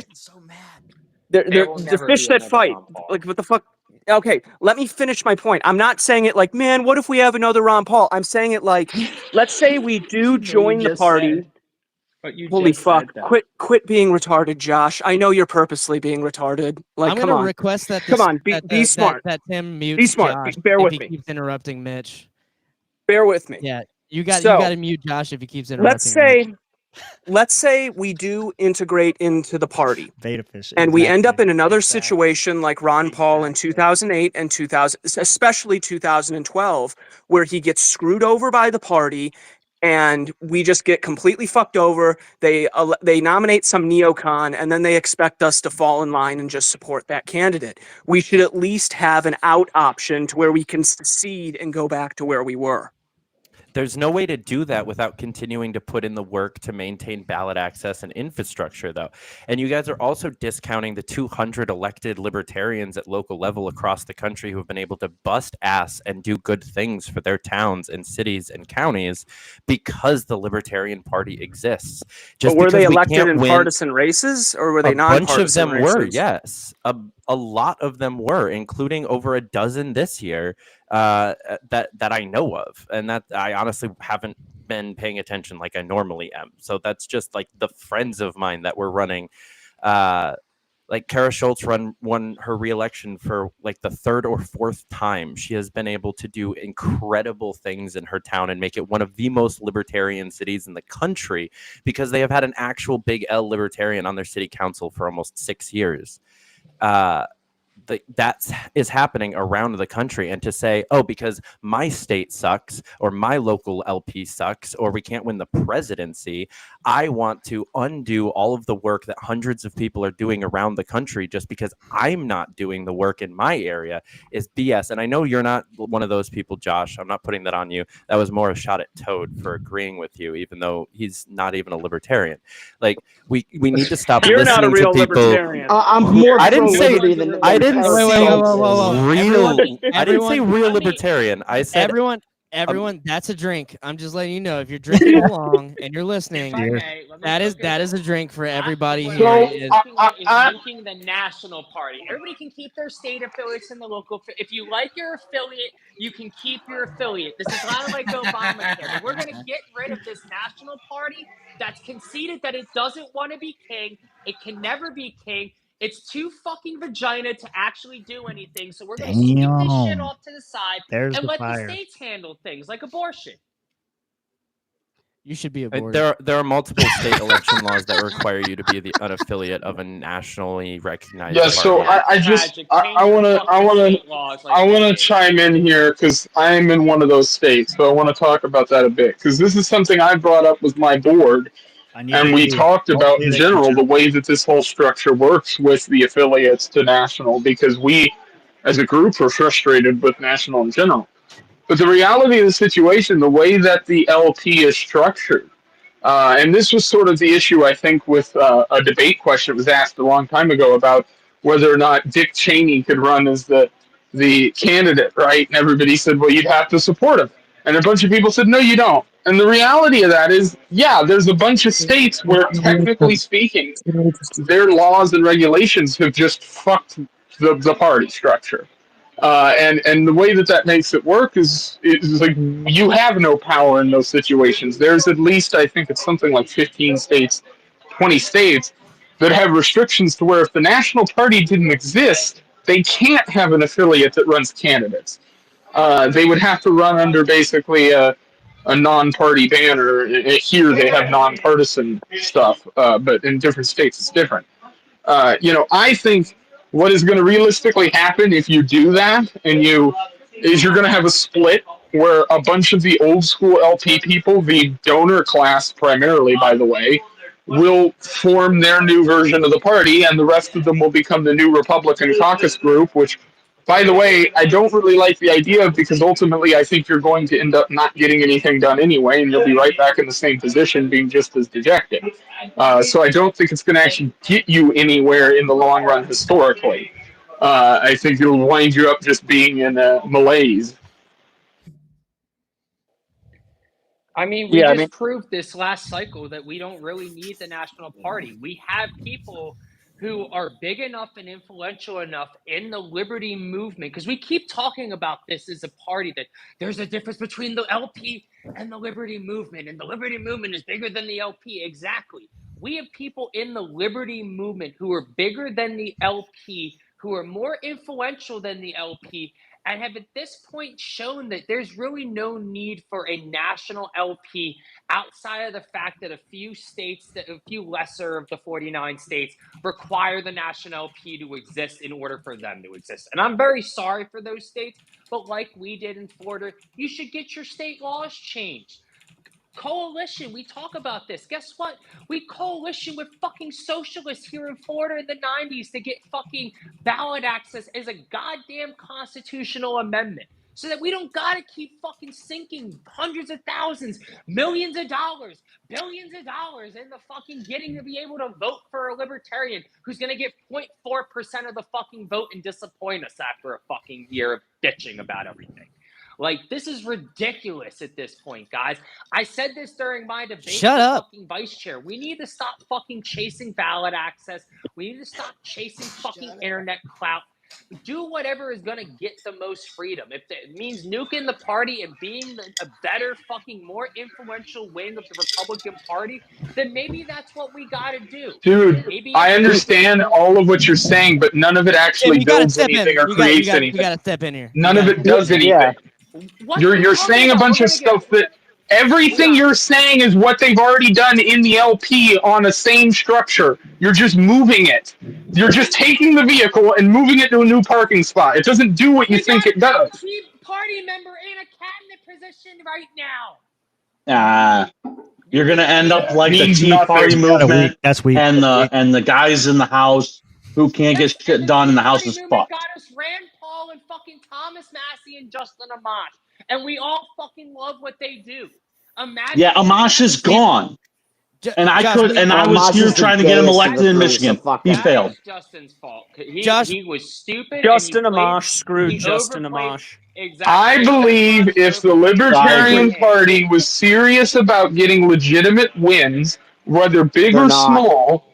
they're fish that fight. Like what the fuck? Okay, let me finish my point. I'm not saying it like, man, what if we have another Ron Paul? I'm saying it like, let's say we do join the party. Holy fuck! Quit being retarded, Josh. I know you're purposely being retarded. Like, I'm come gonna on. request that. Come on, be smart. That Tim mutes. Be smart. Josh Bear if with he me. keeps interrupting Mitch. Bear with me. Yeah, you got to mute Josh if he keeps interrupting. Let's say we do integrate into the party, Beta fish, and we end up in another situation like Ron Paul in 2008 and 2000, especially 2012, where he gets screwed over by the party, and we just get completely fucked over. They nominate some neocon, and then they expect us to fall in line and just support that candidate. We should at least have an out option to where we can secede and go back to where we were. There's no way to do that without continuing to put in the work to maintain ballot access and infrastructure, though. And you guys are also discounting the 200 elected libertarians at local level across the country who have been able to bust ass and do good things for their towns and cities and counties because the Libertarian Party exists. But were they elected in partisan races, or were they non-partisan races? A bunch of them were, yes. A lot of them were, including over a dozen this year that I know of, and that I honestly haven't been paying attention like I normally am. So that's just like the friends of mine that were running. Like Kara Schultz won her reelection for like the third or fourth time. She has been able to do incredible things in her town and make it one of the most libertarian cities in the country because they have had an actual big L libertarian on their city council for almost 6 years. That is happening around the country, and to say, oh, because my state sucks or my local LP sucks or we can't win the presidency, I want to undo all of the work that hundreds of people are doing around the country just because I'm not doing the work in my area is BS. And I know you're not one of those people, Josh. I'm not putting that on you. That was more a shot at Toad for agreeing with you, even though he's not even a libertarian. Like we need to stop You're listening not a real to people. libertarian. I'm more I didn't say pro-liberty than I didn't Whoa. I didn't say real libertarian. I said everyone. That's a drink. I'm just letting you know if you're drinking along and you're listening. That is a drink for everybody here. Nuking the national party. Everybody can keep their state affiliates in the local. If you like your affiliate, you can keep your affiliate. This is not like Obamacare. But we're going to get rid of this national party that's conceded that it doesn't want to be king. It can never be king. It's too fucking vagina to actually do anything. So we're going to sweep this shit off to the side and let the states handle things like abortion. You should be aborted. There are multiple state election laws that require you to be an affiliate of a nationally recognized Yeah, party. so I want to chime in here because I am in one of those states, so I want to talk about that a bit because this is something I brought up with my board, and we talked about in general the way that this whole structure works with the affiliates to national because we, as a group, are frustrated with national in general. But the reality of the situation, the way that the LP is structured, And this was sort of the issue, I think, with a debate question that was asked a long time ago about whether or not Dick Cheney could run as the candidate, right? And everybody said, well, you'd have to support him. And a bunch of people said, no, you don't. And the reality of that is, yeah, there's a bunch of states where, technically speaking, their laws and regulations have just fucked the party structure. And the way that makes it work is like you have no power in those situations. There's at least, I think it's something like 15 states, 20 states that have restrictions to where if the national party didn't exist, they can't have an affiliate that runs candidates. They would have to run under basically a non-party banner. Here they have nonpartisan stuff, but in different states it's different. I think what is going to realistically happen if you do that is you're going to have a split where a bunch of the old school LP people, the donor class primarily, by the way, will form their new version of the party, and the rest of them will become the new Republican caucus group, which, by the way, I don't really like the idea of, because ultimately I think you're going to end up not getting anything done anyway, and you'll be right back in the same position being just as dejected. So I don't think it's going to actually get you anywhere in the long run historically. I think it'll wind you up just being in a malaise. I mean, we just proved this last cycle that we don't really need the national party. We have people who are big enough and influential enough in the liberty movement, because we keep talking about this as a party, that there's a difference between the LP and the liberty movement, and the liberty movement is bigger than the LP. Exactly. We have people in the liberty movement who are bigger than the LP, who are more influential than the LP, and have at this point shown that there's really no need for a national LP outside of the fact that a few states, a few lesser of the 49 states, require the national LP to exist in order for them to exist. And I'm very sorry for those states, but like we did in Florida, you should get your state laws changed. Coalition, we talk about this. Guess what? We coalition with fucking socialists here in Florida in the 90s to get fucking ballot access as a goddamn constitutional amendment, so that we don't gotta keep fucking sinking hundreds of thousands, millions of dollars, billions of dollars in the fucking getting to be able to vote for a libertarian who's gonna get 0.4% of the fucking vote and disappoint us after a fucking year of bitching about everything. Like, this is ridiculous at this point, guys. I said this during my debate with fucking vice chair. We need to stop fucking chasing ballot access. We need to stop chasing fucking internet clout. Do whatever is going to get the most freedom. If it means nuking the party and being a better, fucking, more influential wing of the Republican Party, then maybe that's what we got to do. Dude, I understand all of what you're saying, but none of it actually builds anything or creates anything. You got to step in here. None of it does anything. Yeah. You're saying a bunch of stuff that everything you're saying is what they've already done in the LP on a same structure. You're just moving it. You're just taking the vehicle and moving it to a new parking spot. It doesn't do what you think it does. Party member in a cabinet position right now. You're gonna end up like the Tea Party movement. That's weak. And the guys in the House who can't get shit done in the House is fucked. Got us Rand Paul and fucking Thomas Massey and Justin Amash, and we all fucking love what they do. Imagine. Yeah, Amash is gone. And I was here trying to get him elected in Michigan. He failed. Justin's fault. He was stupid. Justin Amash screwed Justin Amash. Exactly. I believe if the Libertarian Party was serious about getting legitimate wins, whether big or small,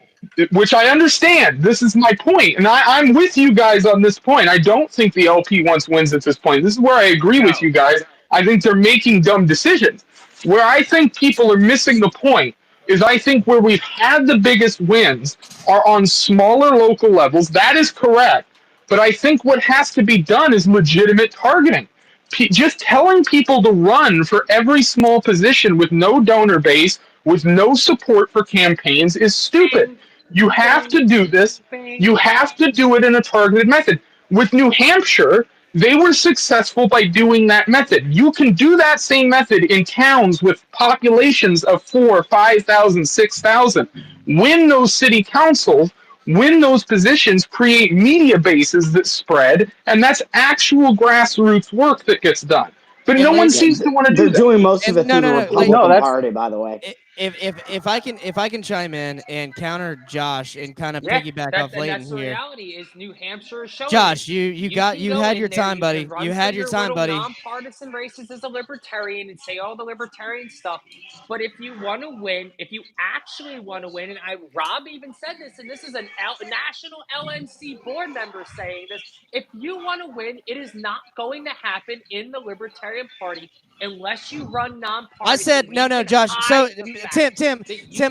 which I understand, this is my point, and I'm with you guys on this point. I don't think the LP wants wins at this point. This is where I agree with you guys. I think they're making dumb decisions. Where I think people are missing the point is I think where we've had the biggest wins are on smaller local levels. That is correct. But I think what has to be done is legitimate targeting. Just telling people to run for every small position with no donor base, with no support for campaigns is stupid. You have to do this. You have to do it in a targeted method. With New Hampshire, they were successful by doing that method. You can do that same method in towns with populations of 4,000, 5,000, 6,000. Win those city councils, win those positions, create media bases that spread, and that's actual grassroots work that gets done. But no one seems to want to do that. They're doing most of it through the Republican Party, by the way. if I can chime in and counter Josh and kind of Yeah, piggyback off and Leighton that's the here. reality. Is New Hampshire is showing Josh, it. you can go had in your there, time, you buddy. can run You for had your your time, little buddy. nonpartisan races as a libertarian and say all the libertarian stuff. But if you want to win, if you actually want to win, and Rob even said this, and this is a national LNC board member saying this, if you want to win, it is not going to happen in the Libertarian Party unless you run nonpartisan. I said no, Josh. So Tim,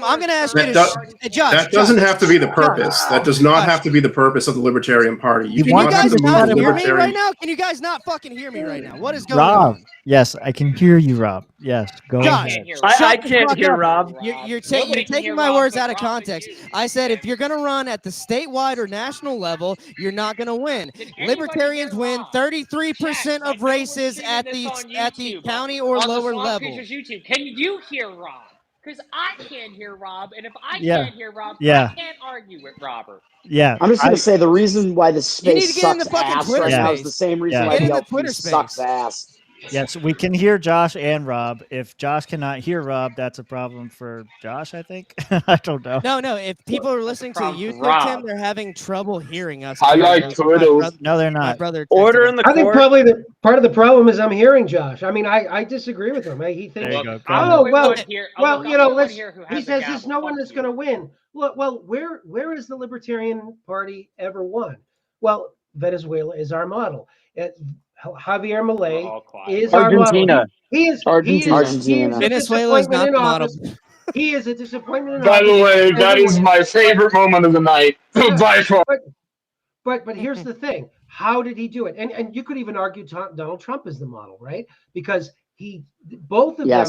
I'm going to ask you to Josh. That doesn't have to be the purpose. That does not have to be the purpose of the Libertarian Party. You Can you guys not hear me Libertarian right now? Can you guys not fucking hear me right now? What is going Rob, on? yes, I can hear you, Rob. Yes, go Josh, ahead. I can't hear Rob. You're taking my words out of context. I said if you're going to run at the statewide or national level, you're not going to win. Libertarians win 33% of races at the county or lower level. YouTube. Can you hear Rob? Because I can't hear Rob, and if I Yeah. can't hear Rob, Yeah. I can't argue with Robert. Yeah. I'm just going to say the reason why the You need space to get in the sucks fucking ass Twitter right now space. is the same reason Yeah. why Get in the the LP Twitter sucks space. ass. Yes, we can hear Josh and Rob. If Josh cannot hear Rob, that's a problem for Josh, I think. I don't know. No. If people are listening to problem for YouTube, Rob. Tim, they're having trouble hearing us. I like apparently. Twitter. No, they're My not. brother. Order texted in us. the I think court. probably the part of the problem is I'm hearing Josh. I mean, I disagree with him. He There thinks, you go. Go I'm ahead. the oh only well, one here. well, you know, let's. Here who He has a says there's gavel. no one Fuck that's you. going to win. Well, where has the Libertarian Party ever won? Well, Venezuela is our model. Javier We're Milei all quiet. is our model. Argentina. He is Argentina. a Venezuela is disappointment not in the model. office. He is a disappointment in By office. the way, that is Everyone- my favorite moment of the night by far. But here's the thing: how did he do it? And you could even argue Donald Trump is the model, right? Because both of them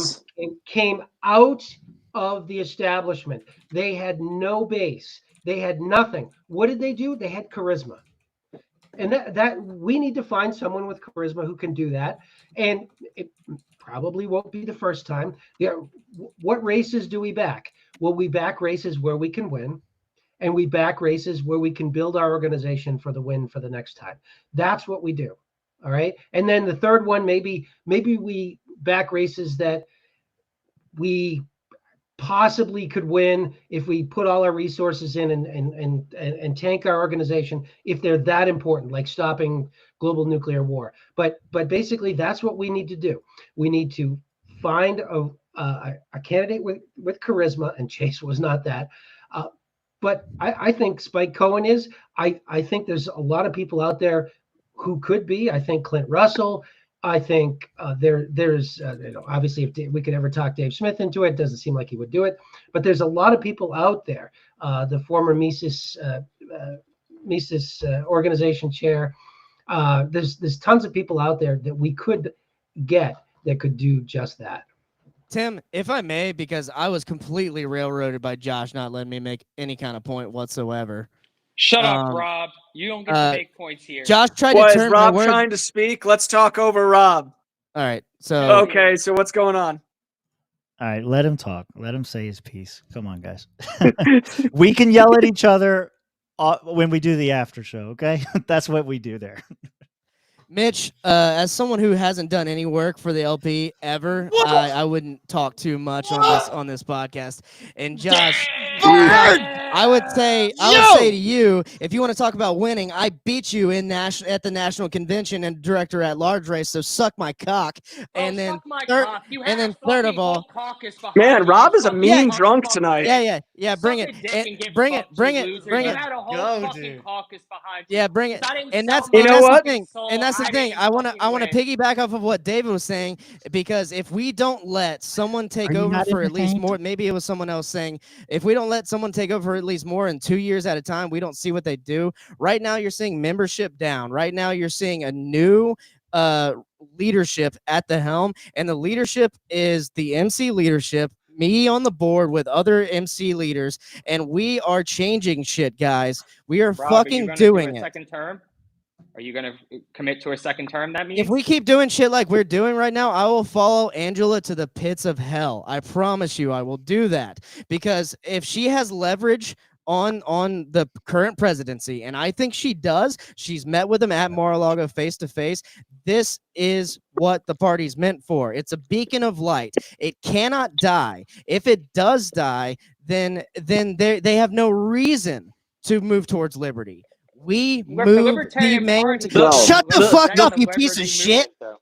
came out of the establishment. They had no base. They had nothing. What did they do? They had charisma. And that we need to find someone with charisma who can do that. And it probably won't be the first time. What races do we back? Well, we back races where we can win, and we back races where we can build our organization for the win for the next time. That's what we do. All right. And then the third one, maybe we back races that we possibly could win if we put all our resources in and tank our organization if they're that important, like stopping global nuclear war. But basically, that's what we need to do. We need to find a candidate with charisma, and Chase was not that. But I think Spike Cohen is. I think there's a lot of people out there who could be. I think Clint Russell. I think there's obviously if we could ever talk Dave Smith into it, doesn't seem like he would do it. But there's a lot of people out there. The former Mises organization chair. There's tons of people out there that we could get that could do just that. Tim, if I may, because I was completely railroaded by Josh not letting me make any kind of point whatsoever. Shut up, Rob. You don't get to make points here. Josh tried to turn Rob my words. trying to speak? Let's talk over Rob. All right. So Okay, so what's going on? All right, let him talk. Let him say his piece. Come on, guys. We can yell at each other when we do the after show, okay? That's what we do there. Mitch, as someone who hasn't done any work for the LP ever, I wouldn't talk too much on this podcast. And Josh, I would say to you, if you want to talk about winning, I beat you at the national convention and director at large race. So suck my cock. And then third of all, man, Rob is a mean drunk tonight. Yeah. Bring it. Bring it. Go, dude. Yeah, bring it. And that's you know what? And that's the thing. I want to piggyback off of what David was saying, because if we don't let someone take over for at least more, maybe it was someone else saying, if we don't let someone take over for at least more in 2 years at a time, we don't see what they do. Right now, you're seeing membership down. Right now, you're seeing a new leadership at the helm, and the leadership is the MC leadership. Me on the board with other MC leaders, and we are changing shit, guys. We are fucking doing it. Second term? Are you going to commit to a second term? That means if we keep doing shit like we're doing right now, I will follow Angela to the pits of hell. I promise you, I will do that, because if she has leverage on the current presidency, and I think she does, she's met with him at Mar-a-Lago face to face. this is what the party's meant for. It's a beacon of light. It cannot die. If it does die, then they have no reason to move towards liberty. We The move the Libertarian main. Party Bro, Shut the fuck represents up, the you piece of liberty shit! movement, though.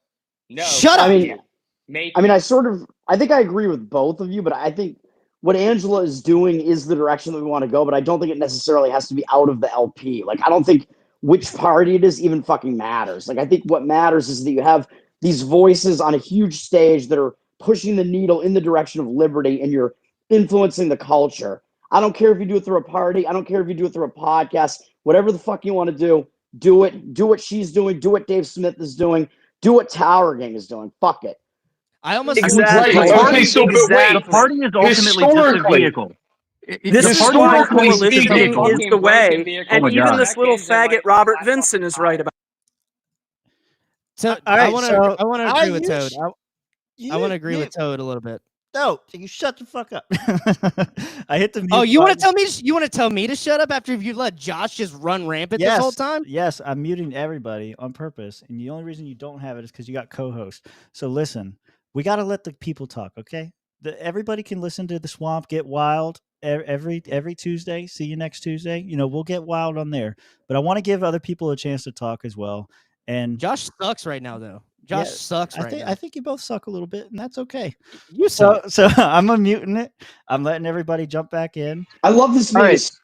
No, Shut up. I mean, Make I think I agree with both of you, but I think what Angela is doing is the direction that we want to go, but I don't think it necessarily has to be out of the LP. Like, I don't think which party it is even fucking matters. Like, I think what matters is that you have these voices on a huge stage that are pushing the needle in the direction of liberty, and you're influencing the culture. I don't care if you do it through a party. I don't care if you do it through a podcast. Whatever the fuck you want to do it. Do what she's doing. Do what Dave Smith is doing. Do what Tower Gang is doing. Fuck it. I almost Exactly. Right. Okay, so but wait. Exactly. The party is ultimately just a Historically- vehicle. This is Historically why speaking- coalitioning is the way, and my even God. this little faggot Robert Vinson is right about. So All right, I want to so agree with you Toad. sh- I want to you- agree you- with Toad a little bit. No, you shut the fuck up. I hit the mute Oh, you want to button. tell me? You want to tell me to shut up after you let Josh just run rampant this whole time? Yes, I'm muting everybody on purpose, and the only reason you don't have it is because you got co-host. So listen, we got to let the people talk, okay? Everybody can listen to the Swamp Get Wild every Tuesday. See you next Tuesday. You know, we'll get wild on there, but I want to give other people a chance to talk as well. And Josh sucks right now, though. Josh sucks right now. I think you both suck a little bit, and that's okay. You suck. So I'm unmuting it. I'm letting everybody jump back in. I love this All right. news.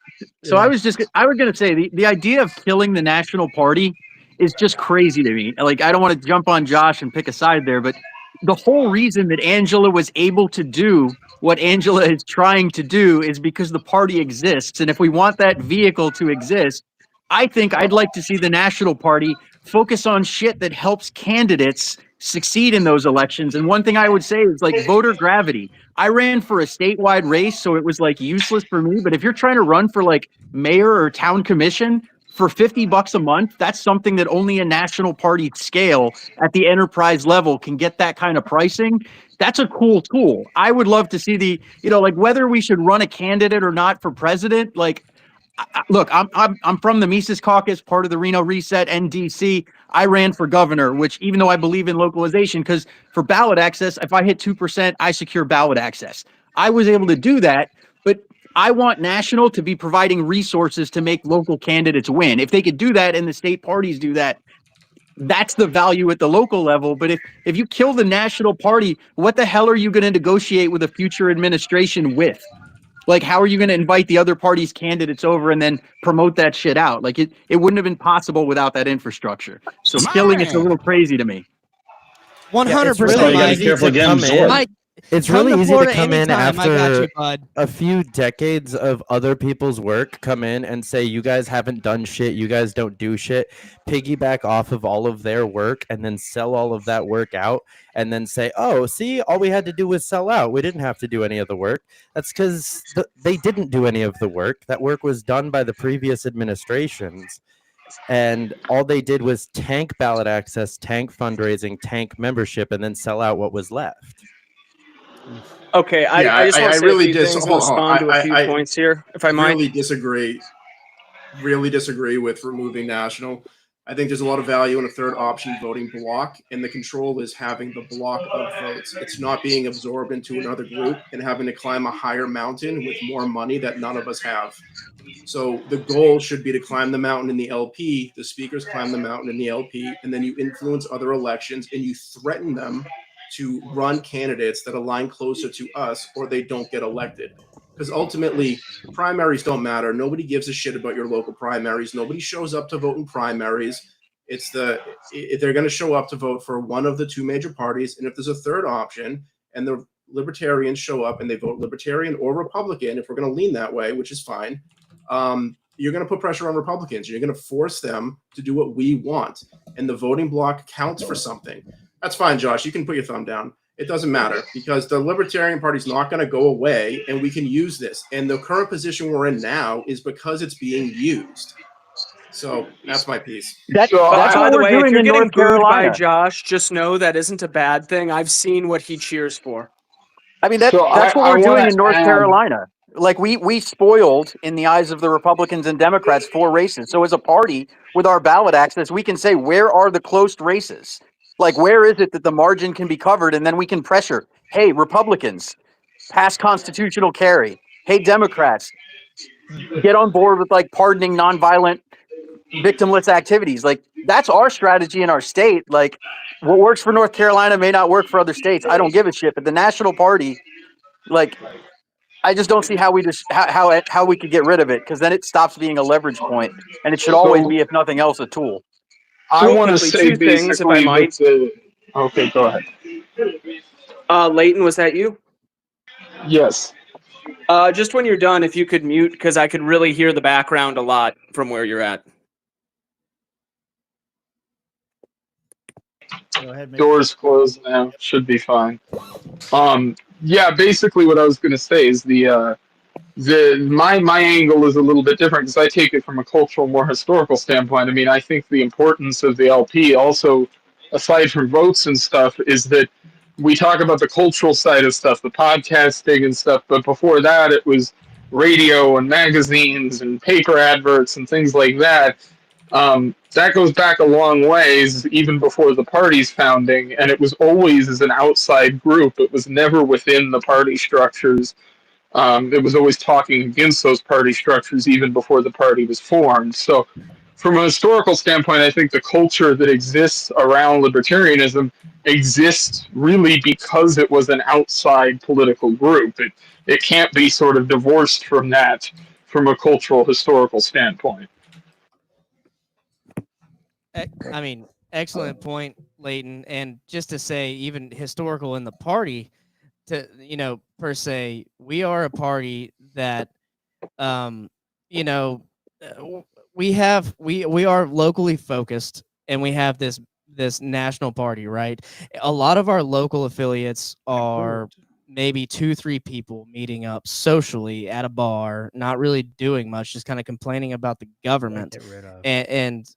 So I was going to say the idea of killing the national party is just crazy to me. Like, I don't want to jump on Josh and pick a side there, but the whole reason that Angela was able to do what Angela is trying to do is because the party exists. And if we want that vehicle to exist, I think I'd like to see the national party focus on shit that helps candidates succeed in those elections. And one thing I would say is like voter gravity. I ran for a statewide race, so it was like useless for me. But if you're trying to run for like mayor or town commission for $50 a month, that's something that only a national party scale at the enterprise level can get that kind of pricing. That's a cool tool. I would love to see like whether we should run a candidate or not for president. Like, look, I'm from the Mises Caucus, part of the Reno Reset, NDC. I ran for governor, which even though I believe in localization, because for ballot access, if I hit 2%, I secure ballot access. I was able to do that, but I want national to be providing resources to make local candidates win. If they could do that and the state parties do that, that's the value at the local level. But if you kill the national party, what the hell are you going to negotiate with a future administration with? Like, how are you going to invite the other party's candidates over and then promote that shit out? Like, it wouldn't have been possible without that infrastructure. So killing it's a little crazy to me. 100%. really gotta be careful getting absorbed. Mike, It's come really easy to Florida come in anytime. I got after you, bud. a few decades of other people's work, come in and say, you guys haven't done shit, you guys don't do shit, piggyback off of all of their work, and then sell all of that work out, and then say, oh, see, all we had to do was sell out. We didn't have to do any of the work. That's because they didn't do any of the work. That work was done by the previous administrations. And all they did was tank ballot access, tank fundraising, tank membership, and then sell out what was left. Okay, I just want to say really a few things and respond to a few points here, if I might. Really disagree with removing national. I think there's a lot of value in a third option voting block, and the control is having the block of votes. It's not being absorbed into another group and having to climb a higher mountain with more money that none of us have. So the goal should be to climb the mountain in the LP, the speakers climb the mountain in the LP, and then you influence other elections and you threaten them to run candidates that align closer to us or they don't get elected. Because ultimately, primaries don't matter. Nobody gives a shit about your local primaries. Nobody shows up to vote in primaries. They're going to show up to vote for one of the two major parties. And if there's a third option and the Libertarians show up and they vote Libertarian or Republican, if we're going to lean that way, which is fine, you're going to put pressure on Republicans. You're going to force them to do what we want. And the voting block counts for something. That's fine, Josh. You can put your thumb down. It doesn't matter because the Libertarian Party is not going to go away and we can use this. And the current position we're in now is because it's being used. So that's my piece. That's by the way, if you're getting booed by Josh, just know that isn't a bad thing. I've seen what he cheers for. I mean, that's what we're doing in North Carolina. Like we spoiled in the eyes of the Republicans and Democrats 4 races. So as a party with our ballot access, we can say, where are the close races? Like, where is it that the margin can be covered and then we can pressure? Hey, Republicans, pass constitutional carry. Hey, Democrats, get on board with like pardoning nonviolent victimless activities. Like, that's our strategy in our state. Like, what works for North Carolina may not work for other states. I don't give a shit. But the national party, like, I just don't see how we just how we could get rid of it, because then it stops being a leverage point, and it should always So be, if nothing else, a tool. I Real want to quickly, say two things, if I basically might. that okay, go ahead. Leighton, was that you? Yes. Just when you're done, if you could mute, because I could really hear the background a lot from where you're at. Go ahead. Doors closed now. Should be fine. Yeah, basically what I was going to say is my angle is a little bit different because I take it from a cultural, more historical standpoint. I mean, I think the importance of the LP also, aside from votes and stuff, is that we talk about the cultural side of stuff, the podcasting and stuff, but before that it was radio and magazines and paper adverts and things like that. That goes back a long ways, even before the party's founding, and it was always as an outside group. It was never within the party structures. It was always talking against those party structures even before the party was formed. So, from a historical standpoint, I think the culture that exists around libertarianism exists really because it was an outside political group. It can't be sort of divorced from that from a cultural, historical standpoint. I mean, excellent point, Leighton. And just to say, even historical in the party, to per se, we are a party that, you know, we are locally focused, and we have this national party, right? A lot of our local affiliates are maybe 2-3 people meeting up socially at a bar, not really doing much, just kind of complaining about the government, and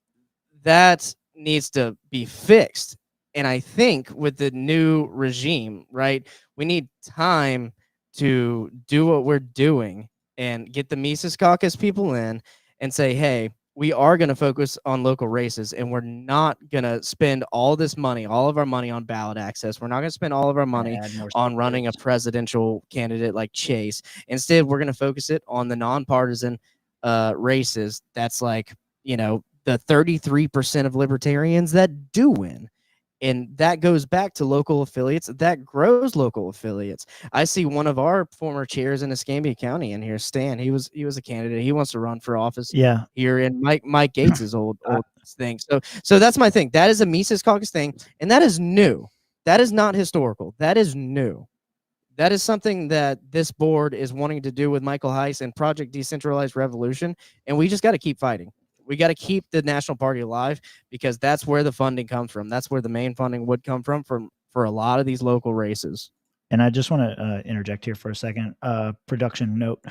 that needs to be fixed. And I think with the new regime, right, we need time to do what we're doing and get the Mises Caucus people in and say, hey, we are going to focus on local races, and we're not going to spend all this money, all of our money on ballot access. We're not going to spend all of our money on running a presidential candidate like Chase. Instead, we're going to focus it on the nonpartisan races. That's like, the 33% of libertarians that do win. And that goes back to local affiliates. That grows local affiliates. I see one of our former chairs in Escambia County in here, Stan. He was a candidate. He wants to run for office here in Mike Gates's old thing. So that's my thing. That is a Mises Caucus thing, and that is new. That is not historical. That is new. That is something that this board is wanting to do with Michael Heiss and Project Decentralized Revolution, and we just got to keep fighting. We got to keep the national party alive, because that's where the funding comes from. That's where the main funding would come from for a lot of these local races. And I just want to interject here for a second. Production note.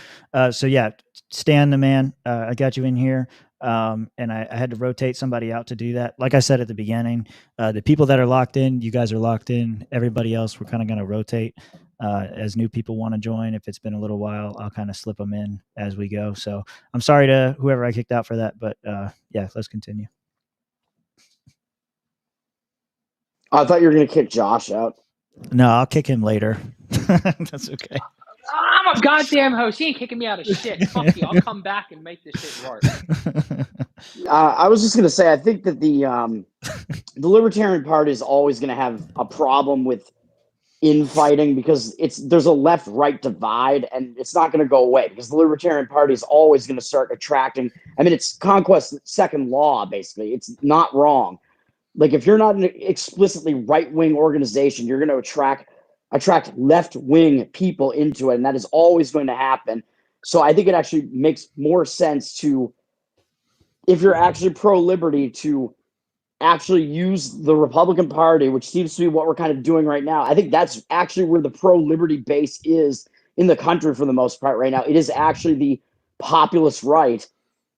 So yeah, Stan the man, I got you in here. And I had to rotate somebody out to do that. Like I said at the beginning, the people that are locked in, you guys are locked in. Everybody else, we're kind of going to rotate as new people want to join. If it's been a little while, I'll kind of slip them in as we go. So I'm sorry to whoever I kicked out for that, but yeah, let's continue. I thought you were going to kick Josh out. No, I'll kick him later. That's okay. I'm a goddamn host. He ain't kicking me out of shit. Fuck you. I'll come back and make this shit work. I was just going to say, I think that the Libertarian Party is always going to have a problem with infighting, because there's a left-right divide, and it's not going to go away, because the Libertarian Party is always going to start attracting. I mean, it's conquest second law, basically. It's not wrong. Like, if you're not an explicitly right-wing organization, you're going to attract left-wing people into it, and that is always going to happen. So I think it actually makes more sense to, if you're actually pro-liberty, to actually use the Republican Party, which seems to be what we're kind of doing right now. I think that's actually where the pro-liberty base is in the country for the most part right now. It is actually the populist right.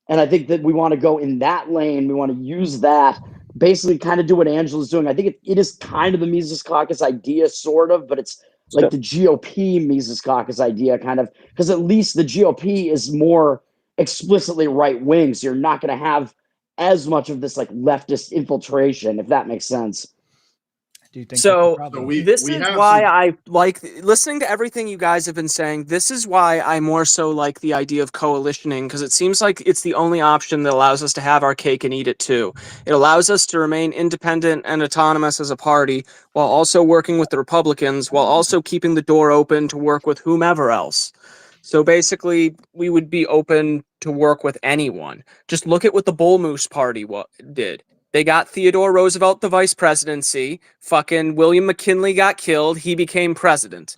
And I think that we want to go in that lane. We want to use that, basically kind of do what Angela's doing. I think it is kind of the Mises Caucus idea, sort of, but it's like the GOP Mises Caucus idea, kind of, because at least the GOP is more explicitly right-wing, so you're not going to have as much of this like leftist infiltration, if that makes sense. Do you think So probably this is why I like listening to everything you guys have been saying. This is why I more so like the idea of coalitioning, because it seems like it's the only option that allows us to have our cake and eat it too. It allows us to remain independent and autonomous as a party while also working with the Republicans, while also keeping the door open to work with whomever else. So basically, we would be open to work with anyone. Just look at what the Bull Moose Party did. They got Theodore Roosevelt the vice presidency. Fucking William McKinley got killed. He became president.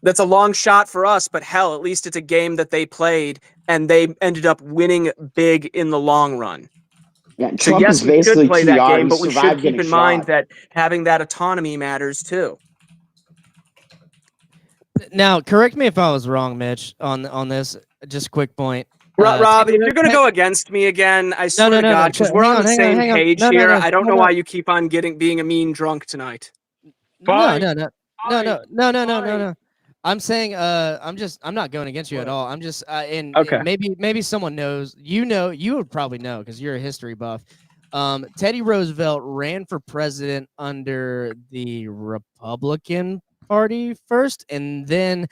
That's a long shot for us, but hell, at least it's a game that they played and they ended up winning big in the long run. Yeah, So Trump yes, is we should basically play that TR. game, He but we should survived keep getting in mind shot. that having that autonomy matters too. Now, correct me if I was wrong, Mitch, on this. Just a quick point. Rob, if you're going to go against me again, I swear to God, because we're on the same page here. I don't know why you keep on being a mean drunk tonight. No. I'm saying, I'm not going against you at all. I'm just, and Okay. maybe someone knows. You would probably know because you're a history buff. Teddy Roosevelt ran for president under the Republican Party first, and then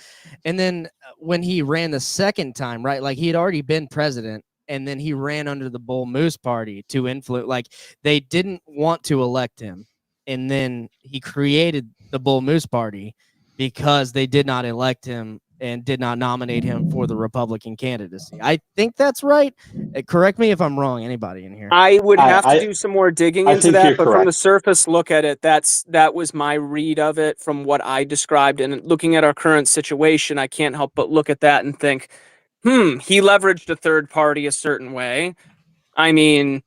when he ran the second time, right? Like he had already been president, and then he ran under the Bull Moose Party to influence. Like they didn't want to elect him, and then he created the Bull Moose Party because they did not elect him and did not nominate him for the Republican candidacy. I think that's right. Correct me if I'm wrong. Anybody in here? I would have to do some more digging into that, but from the surface look at it, that was my read of it from what I described. And looking at our current situation, I can't help but look at that and think, he leveraged a third party a certain way. I mean,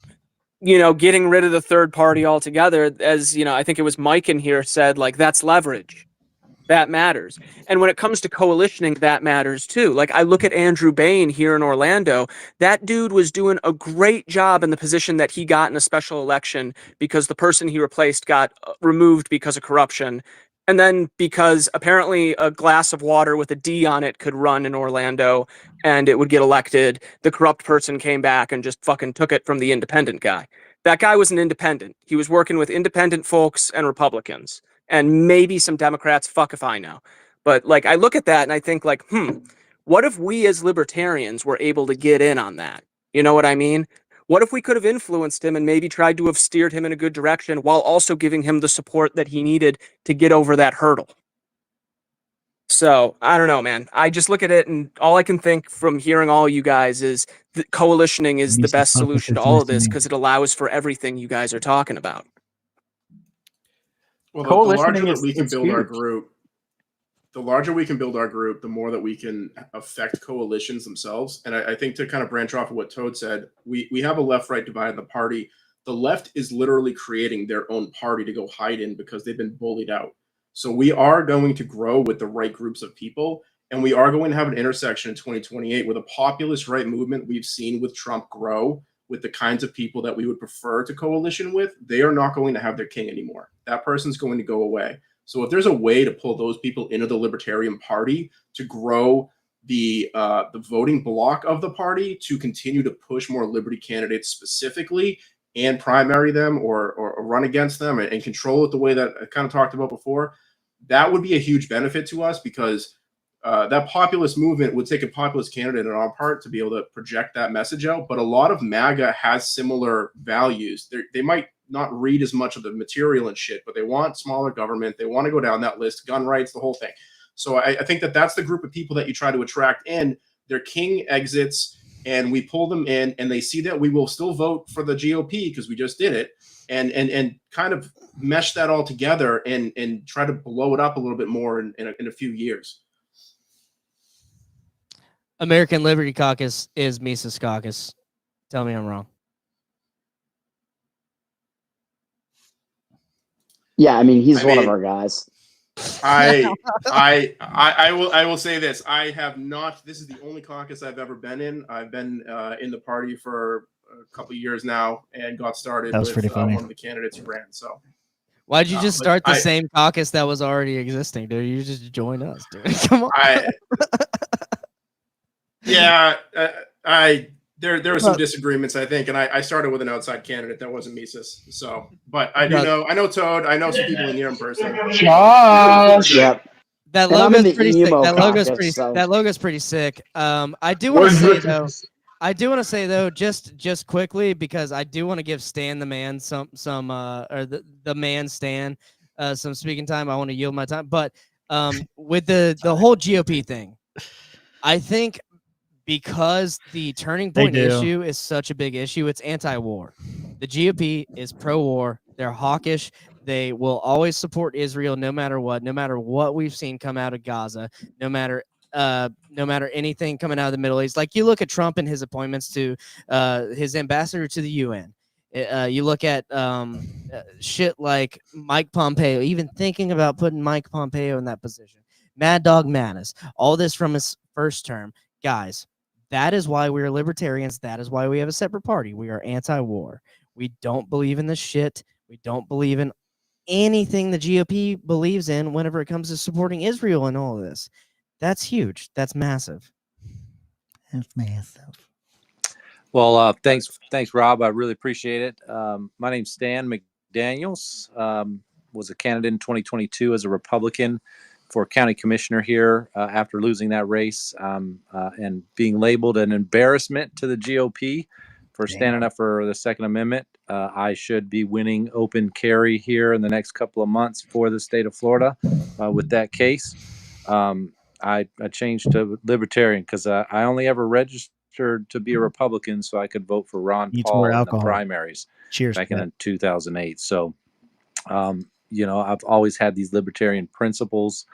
getting rid of the third party altogether, as I think it was Mike in here said, like, that's leverage. That matters. And when it comes to coalitioning, that matters too. Like I look at Andrew Bain here in Orlando. That dude was doing a great job in the position that he got in a special election because the person he replaced got removed because of corruption. And then because apparently a glass of water with a D on it could run in Orlando and it would get elected, the corrupt person came back and just fucking took it from the independent guy. That guy was an independent. He was working with independent folks and Republicans. And maybe some Democrats, fuck if I know. But like I look at that and I think like, what if we as libertarians were able to get in on that? You know what I mean? What if we could have influenced him and maybe tried to have steered him in a good direction while also giving him the support that he needed to get over that hurdle? So I don't know, man. I just look at it and all I can think from hearing all you guys is that coalitioning is the best solution to all of this because it allows for everything you guys are talking about. Well, the larger that we can build our group, the more that we can affect coalitions themselves. And I think to kind of branch off of what Toad said, we have a left-right divide in the party. The left is literally creating their own party to go hide in because they've been bullied out. So we are going to grow with the right groups of people, and we are going to have an intersection in 2028 where the populist right movement we've seen with Trump grow with the kinds of people that we would prefer to coalition with. They are not going to have their king anymore. That person's going to go away. So if there's a way to pull those people into the Libertarian Party to grow the voting block of the party to continue to push more Liberty candidates specifically and primary them or run against them and control it the way that I kind of talked about before, that would be a huge benefit to us because that populist movement would take a populist candidate on our part to be able to project that message out. But a lot of MAGA has similar values. They might not read as much of the material and shit, but they want smaller government. They want to go down that list, gun rights, the whole thing. So I think that's the group of people that you try to attract in. Their king exits and we pull them in and they see that we will still vote for the GOP because we just did it and kind of mesh that all together and try to blow it up a little bit more in a few years. American Liberty Caucus is Mises Caucus. Tell me I'm wrong. Yeah, I mean he's one of our guys. I will say this. I have not. This is the only caucus I've ever been in. I've been in the party for a couple of years now and got started with one of the candidates who ran. So why'd you just start the same caucus that was already existing, dude? You just join us, dude. Come on. there were some disagreements, I think, and I started with an outside candidate that wasn't Mises. So, but I know Toad. I know some people in here in person. Josh. Yep. That And I'm in logo's the pretty sick. emo That logo's caucus, pretty. so. That logo's pretty sick. I do want to say though, just quickly, because I do want to give Stan the man some or the man Stan some speaking time. I want to yield my time, but with the whole GOP thing, I think because the turning point issue is such a big issue, it's anti-war. The GOP is pro-war. They're hawkish. They will always support Israel no matter what we've seen come out of Gaza, no matter anything coming out of the Middle East. Like you look at Trump and his appointments to his ambassador to the UN. You look at shit like Mike Pompeo, even thinking about putting Mike Pompeo in that position. Mad Dog Mattis, all this from his first term. Guys, that is why we're libertarians. That is why we have a separate party. We are anti-war. We don't believe in this shit. We don't believe in anything the GOP believes in whenever it comes to supporting Israel and all of this. That's huge. That's massive. That's massive. Well, thanks, Rob. I really appreciate it. My name's Stan McDaniels. Was a candidate in 2022 as a Republican for county commissioner here after losing that race and being labeled an embarrassment to the GOP for standing up for the Second Amendment. I should be winning open carry here in the next couple of months for the state of Florida with that case. I changed to Libertarian because I only ever registered to be a Republican so I could vote for Ron Paul in the primaries back in 2008. So, I've always had these libertarian principles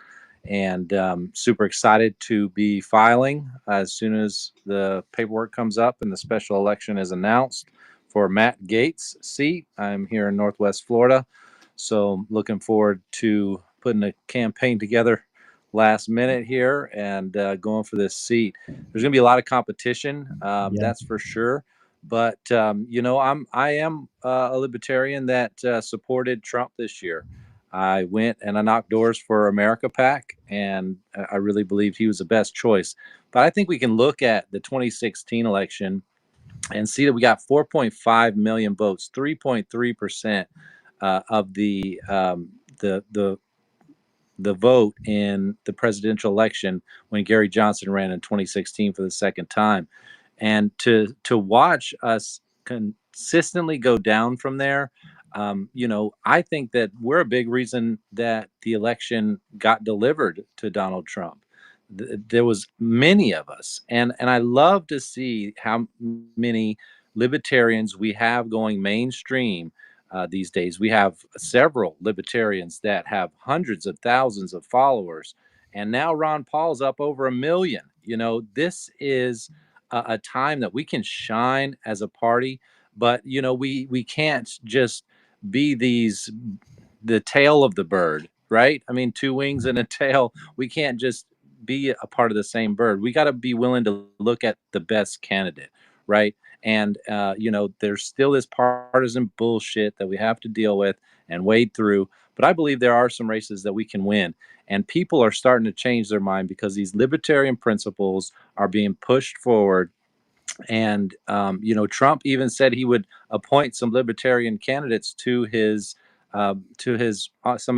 and super excited to be filing as soon as the paperwork comes up and the special election is announced for Matt Gaetz' seat. I'm here in Northwest Florida, so looking forward to putting a campaign together last minute here and going for this seat. There's going to be a lot of competition, that's for sure. But I am a libertarian that supported Trump this year. I went and I knocked doors for America PAC, and I really believed he was the best choice. But I think we can look at the 2016 election and see that we got 4.5 million votes, 3.3% of the vote in the presidential election when Gary Johnson ran in 2016 for the second time. And to watch us consistently go down from there, I think that we're a big reason that the election got delivered to Donald Trump. There was many of us, and I love to see how many libertarians we have going mainstream these days. We have several libertarians that have hundreds of thousands of followers, and now Ron Paul's up over 1 million. This is a time that we can shine as a party, but we can't just be the tail of the bird, right? I mean, 2 wings and a tail. We can't just be a part of the same bird. We got to be willing to look at the best candidate, right? And there's still this partisan bullshit that we have to deal with and wade through. But I believe there are some races that we can win, and people are starting to change their mind because these libertarian principles are being pushed forward. And Trump even said he would appoint some libertarian candidates to his some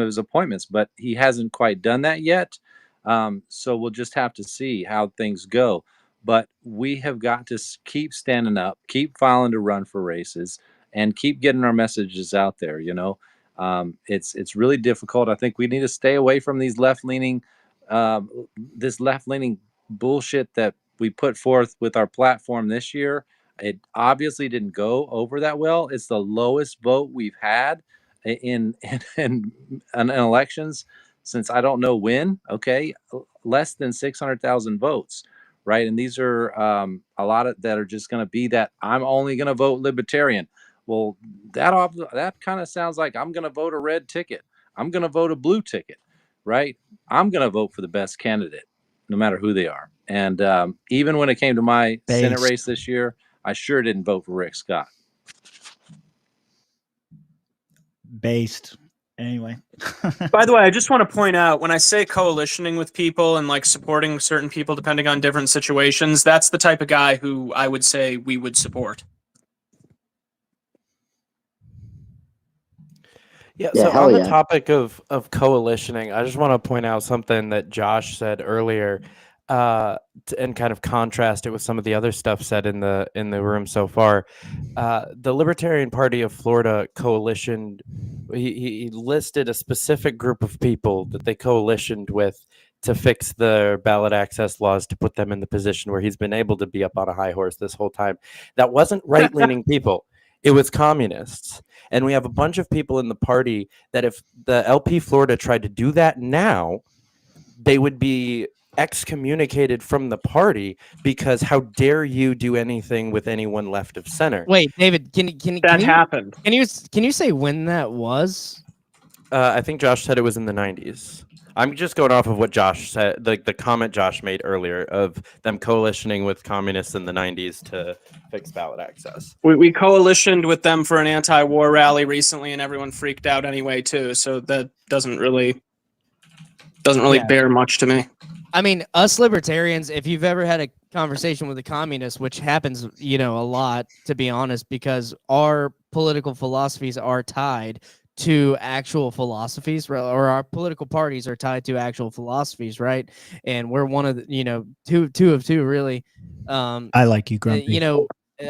of his appointments, but he hasn't quite done that yet. So we'll just have to see how things go. But we have got to keep standing up, keep filing to run for races, and keep getting our messages out there. It's really difficult. I think we need to stay away from these left-leaning bullshit that we put forth with our platform this year. It obviously didn't go over that well. It's the lowest vote we've had in elections since I don't know when. Okay, less than 600,000 votes, right? And these are a lot of that are just going to be that I'm only going to vote Libertarian. Well, that kind of sounds like I'm going to vote a red ticket. I'm going to vote a blue ticket, right? I'm going to vote for the best candidate, no matter who they are. And even when it came to my Senate race this year, I sure didn't vote for Rick Scott. Based. Anyway. By the way, I just want to point out when I say coalitioning with people and like supporting certain people depending on different situations, that's the type of guy who I would say we would support. Yeah, Yeah, so hell on the yeah. topic of coalitioning, I just want to point out something that Josh said earlier, and kind of contrast it with some of the other stuff said in the room so far. The Libertarian Party of Florida coalitioned. He listed a specific group of people that they coalitioned with to fix the ballot access laws to put them in the position where he's been able to be up on a high horse this whole time. That wasn't right-leaning people. It was communists. And we have a bunch of people in the party that if the LP Florida tried to do that now, they would be excommunicated from the party because how dare you do anything with anyone left of center? Wait, David, can happened. Can you say when that was? I think Josh said it was in the 90s. I'm just going off of what Josh said, the comment Josh made earlier of them coalitioning with communists in the 90s to fix ballot access. We coalitioned with them for an anti-war rally recently, and everyone freaked out anyway too. So that doesn't really Yeah. bear much to me. I mean, us libertarians, if you've ever had a conversation with a communist, which happens, a lot, to be honest, because our political philosophies are tied to actual philosophies, or our political parties are tied to actual philosophies, right? And we're one of the, two of two, really. I like you, Grumpy.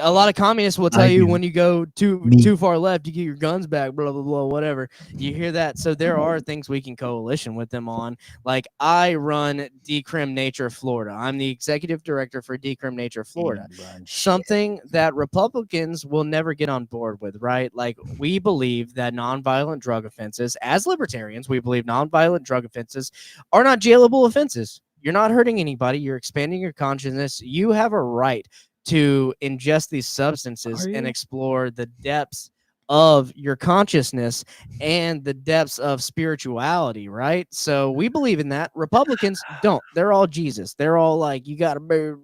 A lot of communists will tell you when you go too far left, you get your guns back, blah, blah, blah, whatever. You hear that? So there are things we can coalition with them on. Like, I run Decrim Nature Florida. I'm the executive director for Decrim Nature Florida. Something that Republicans will never get on board with, right? Like, we believe that nonviolent drug offenses, as libertarians, we believe nonviolent drug offenses are not jailable offenses. You're not hurting anybody. You're expanding your consciousness. You have a right to ingest these substances and explore the depths of your consciousness and the depths of spirituality, right? So we believe in that. Republicans don't. They're all Jesus. They're all like, you got to be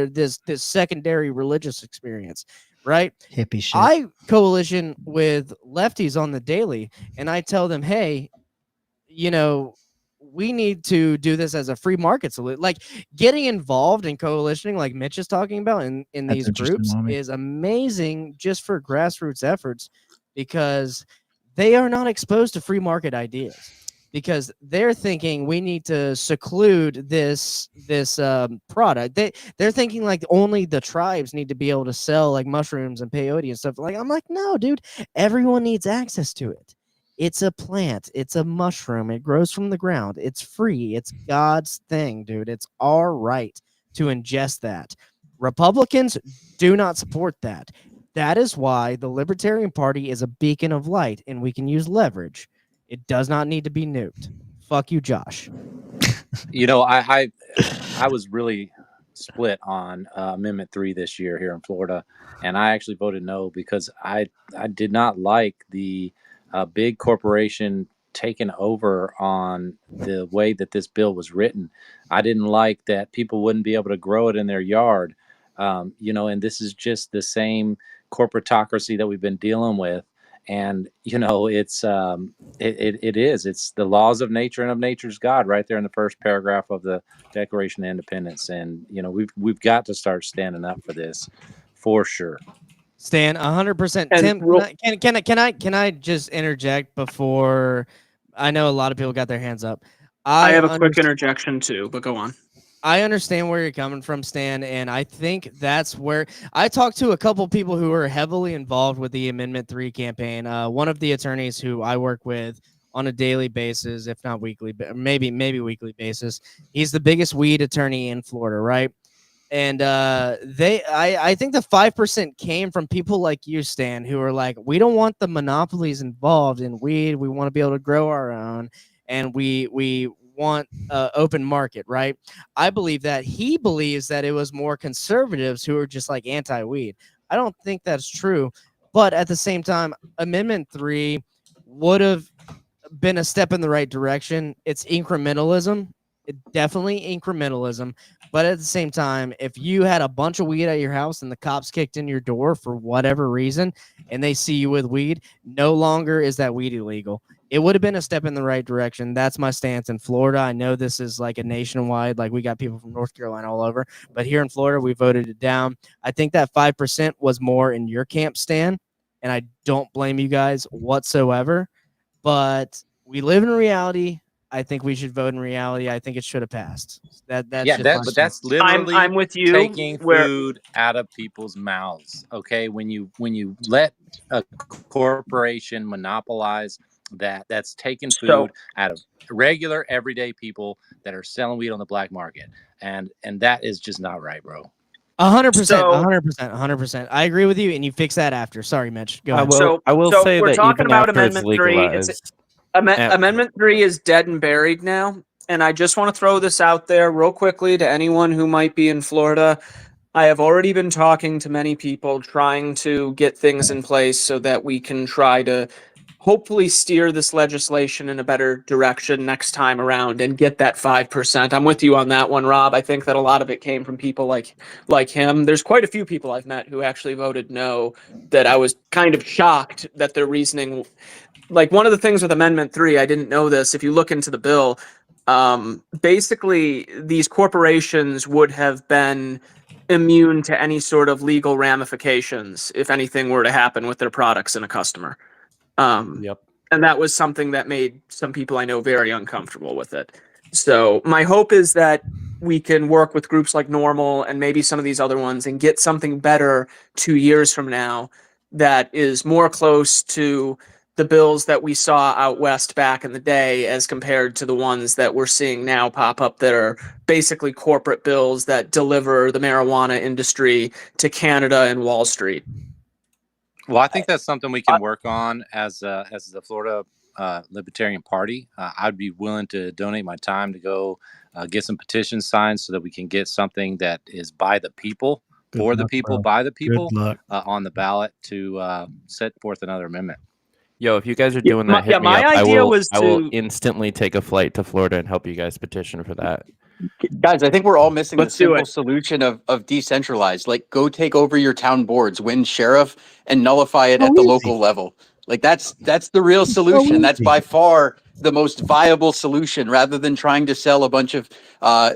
this secondary religious experience, right? Hippie shit. I coalition with lefties on the daily, and I tell them, hey, we need to do this as a free market solution. Like, getting involved in coalitioning, like Mitch is talking about in these groups, is amazing just for grassroots efforts, because they are not exposed to free market ideas, because they're thinking we need to seclude this product. They're thinking like only the tribes need to be able to sell like mushrooms and peyote and stuff. Like, I'm like, no, dude, everyone needs access to it. It's a plant. It's a mushroom. It grows from the ground. It's free. It's God's thing, dude. It's our right to ingest that. Republicans do not support that. That is why the Libertarian Party is a beacon of light, and we can use leverage. It does not need to be nuked. Fuck you, Josh. I was really split on Amendment 3 this year here in Florida, and I actually voted no because I did not like the big corporation taken over on the way that this bill was written. I didn't like that people wouldn't be able to grow it in their yard, and this is just the same corporatocracy that we've been dealing with. And it's it's the laws of nature and of nature's God right there in the first paragraph of the Declaration of Independence. And we've got to start standing up for this for sure. Stan, 100%. Tim, can I just interject before? I know a lot of people got their hands up. I have a quick interjection too, but go on. I understand where you're coming from, Stan, and I think that's where I talked to a couple people who are heavily involved with the Amendment 3 campaign. One of the attorneys who I work with on a daily basis, if not weekly, but maybe weekly basis. He's the biggest weed attorney in Florida, right? And I think the 5% came from people like you, Stan, who are like, we don't want the monopolies involved in weed. We want to be able to grow our own, and we want open market, right? I believe that. He believes that it was more conservatives who are just like anti-weed. I don't think that's true, but at the same time, Amendment 3 would have been a step in the right direction. It's incrementalism. Definitely incrementalism. But at the same time, if you had a bunch of weed at your house and the cops kicked in your door for whatever reason and they see you with weed, no longer is that weed illegal. it would have been a step in the right direction. That's my stance in Florida. I know this is like a nationwide, like we got people from North Carolina all over, but here in Florida, we voted it down. I think that 5% was more in your camp, Stan, and I don't blame you guys whatsoever, but we live in reality. I think we should vote in reality. I think it should have passed. That's just my but stance. that's literally I'm with you. taking Where food out of people's mouths. Okay, when you let a corporation monopolize that's taking food out of regular everyday people that are selling weed on the black market, and that is just not right, bro. 100%, 100%, 100%. I agree with you, and you fix that after. Sorry, Mitch. Go ahead. I will so say we're that talking even about after it's Amendment 3. legalized, Amendment 3 is dead and buried now. And I just want to throw this out there real quickly to anyone who might be in Florida. I have already been talking to many people trying to get things in place so that we can try to hopefully steer this legislation in a better direction next time around and get that 5%. I'm with you on that one, Rob. I think that a lot of it came from people like him. There's quite a few people I've met who actually voted no, that I was kind of shocked that their reasoning. Like, one of the things with Amendment 3, I didn't know this. If you look into the bill, basically these corporations would have been immune to any sort of legal ramifications if anything were to happen with their products and a customer. Yep. And that was something that made some people I know very uncomfortable with it. So my hope is that we can work with groups like Normal and maybe some of these other ones and get something better 2 years from now that is more close to the bills that we saw out west back in the day as compared to the ones that we're seeing now pop up that are basically corporate bills that deliver the marijuana industry to Canada and Wall Street. Well, I think that's something we can work on as the Florida Libertarian Party. I'd be willing to donate my time to go get some petitions signed so that we can get something that is by the people, for the people, by the people on the ballot to set forth another amendment. Yo, if you guys are doing that, hit me up. I will instantly take a flight to Florida and help you guys petition for that. Guys, I think we're all missing the simple solution of decentralized. Like, go take over your town boards, win sheriff, and nullify it at the local level. Like, that's the real solution. That's by far the most viable solution, rather than trying to sell a bunch of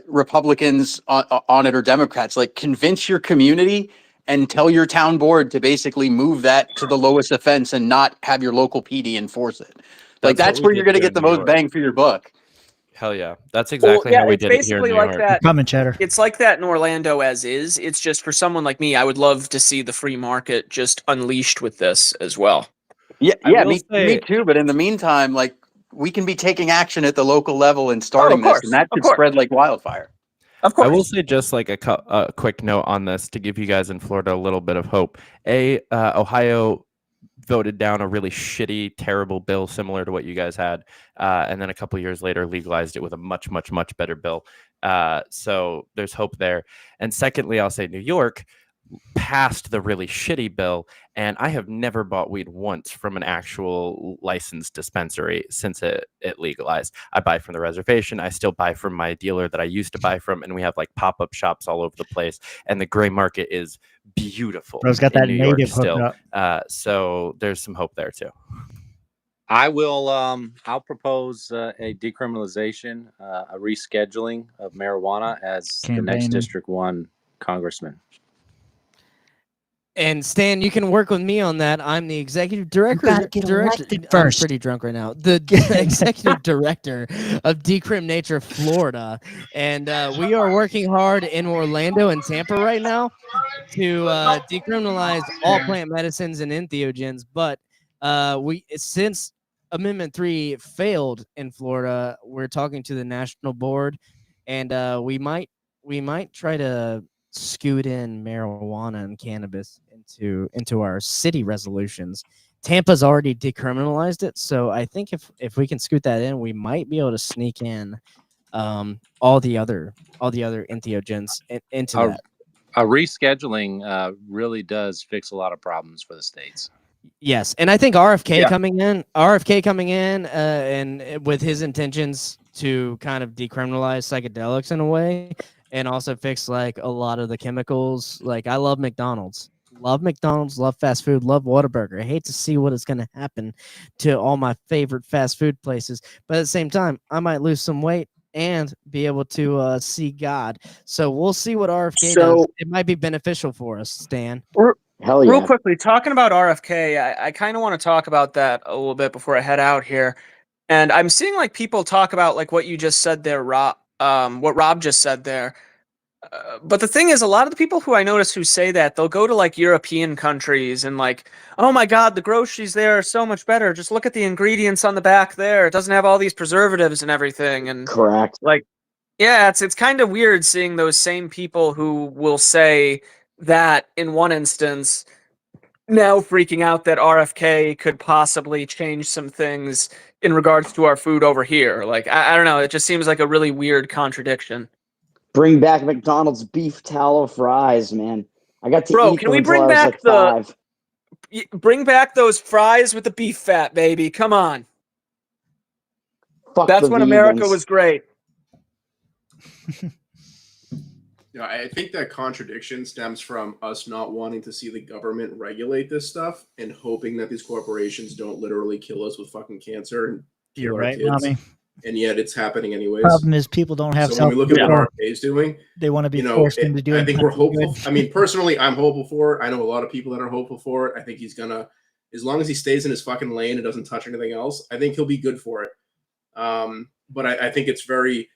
Republicans on it or Democrats. Like, convince your community and tell your town board to basically move that to the lowest offense and not have your local PD enforce it. Like, that's where you're going to get the most bang for your buck. Hell yeah. That's exactly how we did it here in New York. Coming, Cheddar. It's like that in Orlando as is. It's just for someone like me, I would love to see the free market just unleashed with this as well. Yeah, me too. But in the meantime, like, we can be taking action at the local level and starting this, and that could spread like wildfire. Of course. I will say just like a quick note on this to give you guys in Florida a little bit of hope. Ohio voted down a really shitty, terrible bill similar to what you guys had, and then a couple years later legalized it with a much, much, much better bill. So there's hope there. And secondly, I'll say New York passed the really shitty bill, and I have never bought weed once from an actual licensed dispensary since it legalized. I buy from the reservation. I still buy from my dealer that I used to buy from, and we have like pop-up shops all over the place, and the gray market is beautiful. Bro's got that New York native still. hookup. So there's some hope there too. I will. I'll propose a decriminalization, a rescheduling of marijuana as the next District 1 congressman. And Stan, you can work with me on that. I'm the executive director. You gotta get elected first. I'm pretty drunk right now. The executive director of Decrim Nature Florida, and we are working hard in Orlando and Tampa right now to decriminalize all plant medicines and entheogens. But since Amendment 3 failed in Florida, we're talking to the national board, and we might try to scoot in marijuana and cannabis into our city resolutions. Tampa's already decriminalized it, so I think if we can scoot that in, we might be able to sneak in all the other entheogens into that. A rescheduling really does fix a lot of problems for the states. Yes, and I think RFK coming in, and with his intentions to kind of decriminalize psychedelics in a way, and also fix like a lot of the chemicals. Like, I love McDonald's. love McDonald's, love fast food, love Whataburger. I hate to see what is going to happen to all my favorite fast food places, but at the same time, I might lose some weight and be able to see God. So we'll see what RFK does. It might be beneficial for us, Stan. Hell Real yeah. quickly, talking about RFK, I kind of want to talk about that a little bit before I head out here. And I'm seeing like people talk about like what you just said there, Rob, what Rob just said there. But the thing is, a lot of the people who I notice who say that, they'll go to like European countries and like, oh my God, the groceries there are so much better. Just look at the ingredients on the back there. It doesn't have all these preservatives and everything. And Correct. like, yeah, it's kind of weird seeing those same people who will say that in one instance, now freaking out that RFK could possibly change some things in regards to our food over here. Like, I don't know. It just seems like a really weird contradiction. Bring back McDonald's beef tallow fries, man. I got to Bro, eat can them we until bring I was back like 5. bring back those fries with the beef fat, baby? Come on. Fuck That's the when America vegans. was great. Yeah, I think that contradiction stems from us not wanting to see the government regulate this stuff and hoping that these corporations don't literally kill us with fucking cancer and kill You're our right, kids. mommy. And yet it's happening anyways. Problem is, people don't have So when we look at what self-control. RFK is doing, They want to be you know, forced into doing I think we're something hopeful. good. I mean, personally, I'm hopeful for it. I know a lot of people that are hopeful for it. I think he's gonna, as long as he stays in his fucking lane and doesn't touch anything else, I think he'll be good for it. But I think it's very.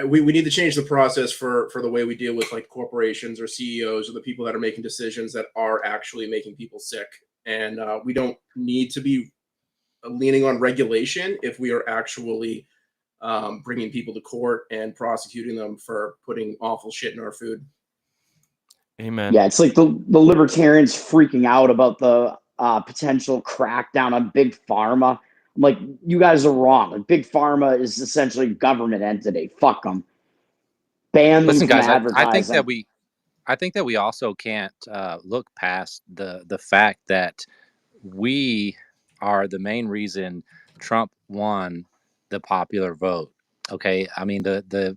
We need to change the process for the way we deal with like corporations or CEOs or the people that are making decisions that are actually making people sick. And we don't need to be leaning on regulation if we are actually bringing people to court and prosecuting them for putting awful shit in our food. Amen. Yeah, it's like the libertarians freaking out about the potential crackdown on big pharma. I'm like, you guys are wrong. Like, big pharma is essentially a government entity. Fuck them. Ban them Listen, from guys, I think advertising. that we also can't look past the fact that we are the main reason Trump won the popular vote. Okay, I mean the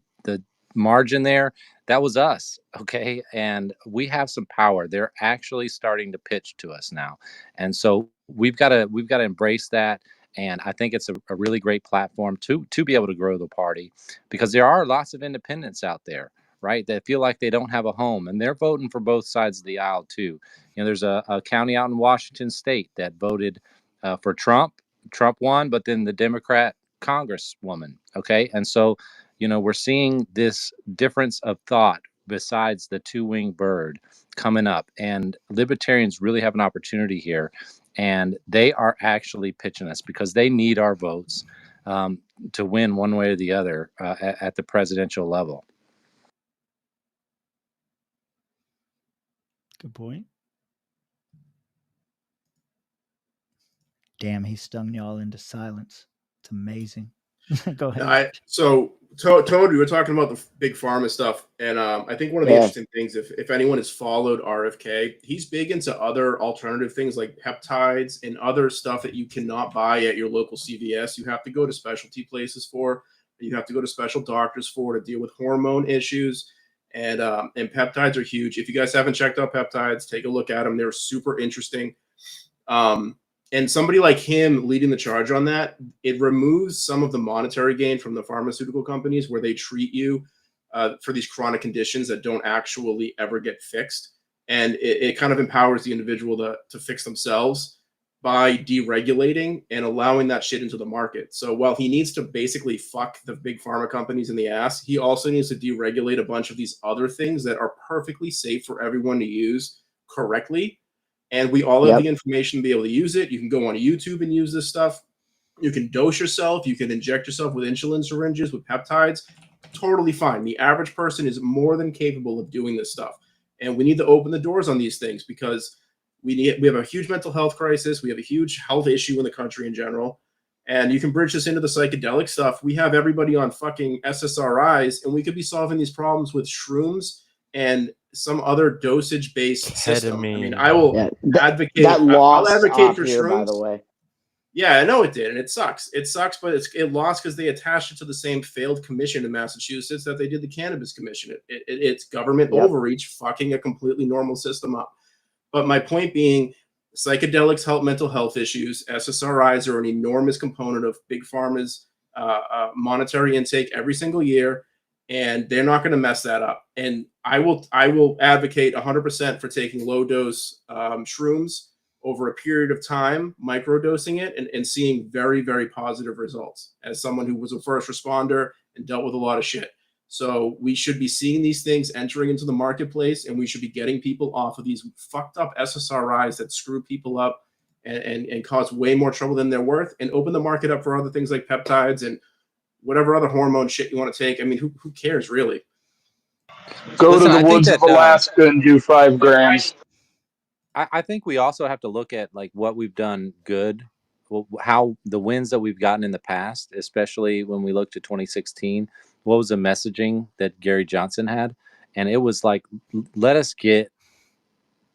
margin there, that was us. Okay, and we have some power. They're actually starting to pitch to us now, and so we've got to embrace that. And I think it's a really great platform to be able to grow the party, because there are lots of independents out there, right, that feel like they don't have a home, and they're voting for both sides of the aisle too. You know, there's a county out in Washington State that voted for Trump. Trump won, but then the Democrat Congresswoman. Okay, and so we're seeing this difference of thought besides the two-winged bird coming up, and libertarians really have an opportunity here, and they are actually pitching us because they need our votes to win one way or the other at the presidential level. Good point. Damn, he stung y'all into silence. It's amazing. Go ahead. Toad, we were talking about the big pharma stuff, and I think one of the interesting things, if anyone has followed RFK, he's big into other alternative things like peptides and other stuff that you cannot buy at your local CVS. You have to go to specialty places for. You have to go to special doctors for to deal with hormone issues, and peptides are huge. If you guys haven't checked out peptides, take a look at them. They're super interesting. And somebody like him leading the charge on that, it removes some of the monetary gain from the pharmaceutical companies where they treat you for these chronic conditions that don't actually ever get fixed. And it kind of empowers the individual to fix themselves by deregulating and allowing that shit into the market. So while he needs to basically fuck the big pharma companies in the ass, he also needs to deregulate a bunch of these other things that are perfectly safe for everyone to use correctly. And we all have the information to be able to use it. You can go on YouTube and use this stuff. You can dose yourself. You can inject yourself with insulin syringes, with peptides. Totally fine. The average person is more than capable of doing this stuff. And we need to open the doors on these things because we have a huge mental health crisis. We have a huge health issue in the country in general. And you can bridge this into the psychedelic stuff. We have everybody on fucking SSRIs, and we could be solving these problems with shrooms and some other dosage-based system. I mean, I will advocate. That I'll lost advocate for here, shrooms. by the way. Yeah, I know it did, and it sucks. It sucks, but it lost because they attached it to the same failed commission in Massachusetts that they did the Cannabis Commission. It's government overreach, fucking a completely normal system up. But my point being, psychedelics help mental health issues. SSRIs are an enormous component of big pharma's monetary intake every single year, and they're not going to mess that up. And I will advocate 100% for taking low dose shrooms over a period of time, microdosing it, and seeing very, very positive results as someone who was a first responder and dealt with a lot of shit. So we should be seeing these things entering into the marketplace, and we should be getting people off of these fucked up SSRIs that screw people up and cause way more trouble than they're worth, and open the market up for other things like peptides and whatever other hormone shit you want to take. I mean, who cares really? Go to the woods of Alaska and do 5 grams. I think we also have to look at like what we've done good, how the wins that we've gotten in the past, especially when we looked at 2016. What was the messaging that Gary Johnson had? And it was like, let us get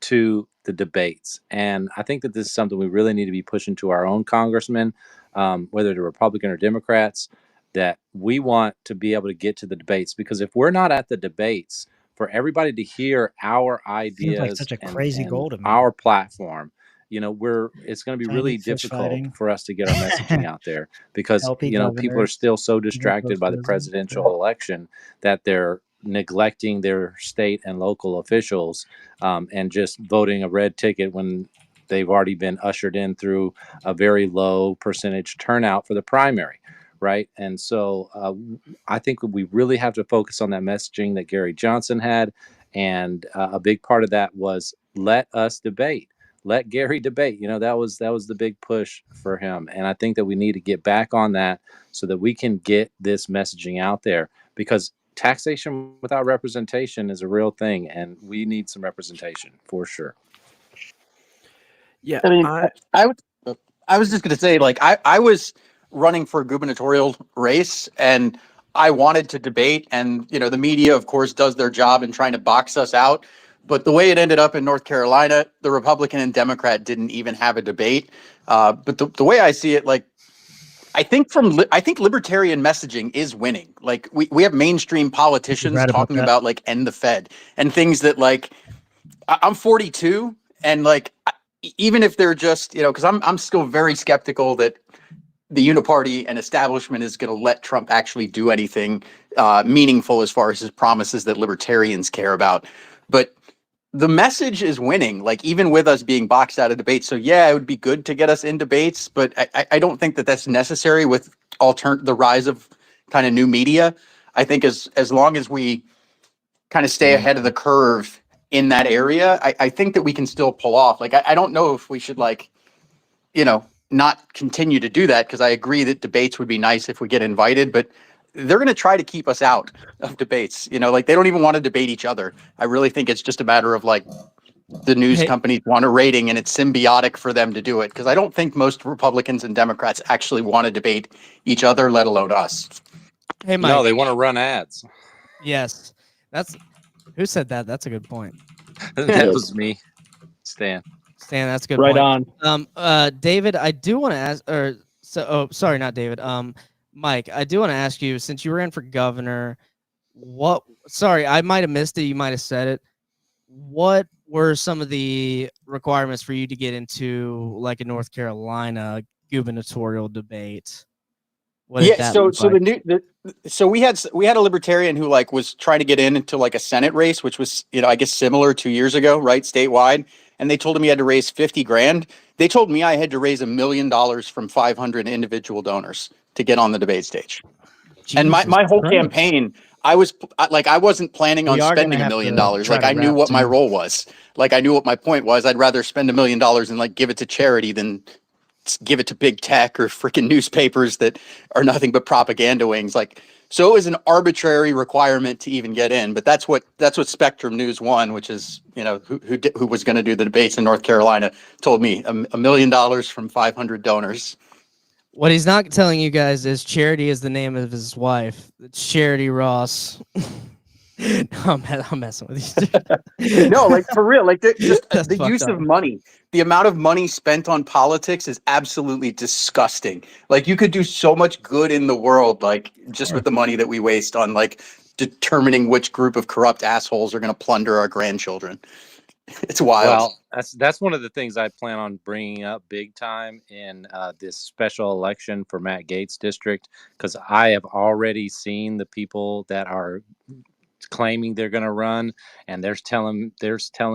to the debates. And I think that this is something we really need to be pushing to our own congressmen, whether they're Republican or Democrats, that we want to be able to get to the debates. Because if we're not at the debates for everybody to hear our ideas, like such a crazy goal to me. Our platform, it's going to be really difficult for us to get our messaging out there, because people are still so distracted by the presidential election that they're neglecting their state and local officials, and just voting a red ticket when they've already been ushered in through a very low percentage turnout for the primary. Right. And so I think we really have to focus on that messaging that Gary Johnson had. And a big part of that was let us debate. Let Gary debate. That was the big push for him. And I think that we need to get back on that so that we can get this messaging out there, because taxation without representation is a real thing. And we need some representation for sure. Yeah. I mean, I was just going to say, like, I was running for a gubernatorial race and I wanted to debate, and the media of course does their job in trying to box us out, but the way it ended up in North Carolina, the Republican and Democrat didn't even have a debate. But the way I see it, like, I think libertarian messaging is winning. Like we have mainstream politicians talking about like end the Fed and things that, like, I'm 42 and like, even if they're just, because I'm still very skeptical that the uniparty and establishment is going to let Trump actually do anything meaningful as far as his promises that libertarians care about. But the message is winning, like, even with us being boxed out of debates. So yeah, it would be good to get us in debates, but I don't think that that's necessary with the rise of kind of new media. I think as long as we kind of stay ahead of the curve in that area, I think that we can still pull off. Like, I don't know if we should, like, not continue to do that, because I agree that debates would be nice if we get invited, but they're going to try to keep us out of debates. Like, they don't even want to debate each other. I really think it's just a matter of, like, the news companies want a rating and it's symbiotic for them to do it, because I don't think most Republicans and Democrats actually want to debate each other, let alone us. Hey, Mike. No, they want to run ads. Yes. Who said that? That's a good point. That was me, Stan. That's a good right point. on. David, I do want to ask, sorry, not David. Mike, I do want to ask you, since you ran for governor, sorry, I might have missed it. You might have said it. What were some of the requirements for you to get into like a North Carolina gubernatorial debate? So we had a libertarian who, like, was trying to get into like a Senate race, which was, I guess similar 2 years ago, right, statewide. And they told him he had to raise 50 grand. They told me I had to raise $1 million from 500 individual donors to get on the debate stage. Jesus, and my whole campaign, I wasn't planning on spending $1 million. Like, I knew what my role was. Like, I knew what my point was. I'd rather spend $1 million and like give it to charity than give it to big tech or freaking newspapers that are nothing but propaganda wings. Like, so it was an arbitrary requirement to even get in. But that's what Spectrum News One, which is, who was going to do the debates in North Carolina, told me $1 million from 500 donors. What he's not telling you guys is Charity is the name of his wife. It's Charity Ross. No, I'm messing with you. No, like, for real, like, the use of money, the amount of money spent on politics is absolutely disgusting. Like, you could do so much good in the world, like, just with the money that we waste on, like, determining which group of corrupt assholes are going to plunder our grandchildren. It's wild. Well, that's one of the things I plan on bringing up big time in this special election for Matt Gaetz district, because I have already seen the people that are claiming they're going to run, and they're telling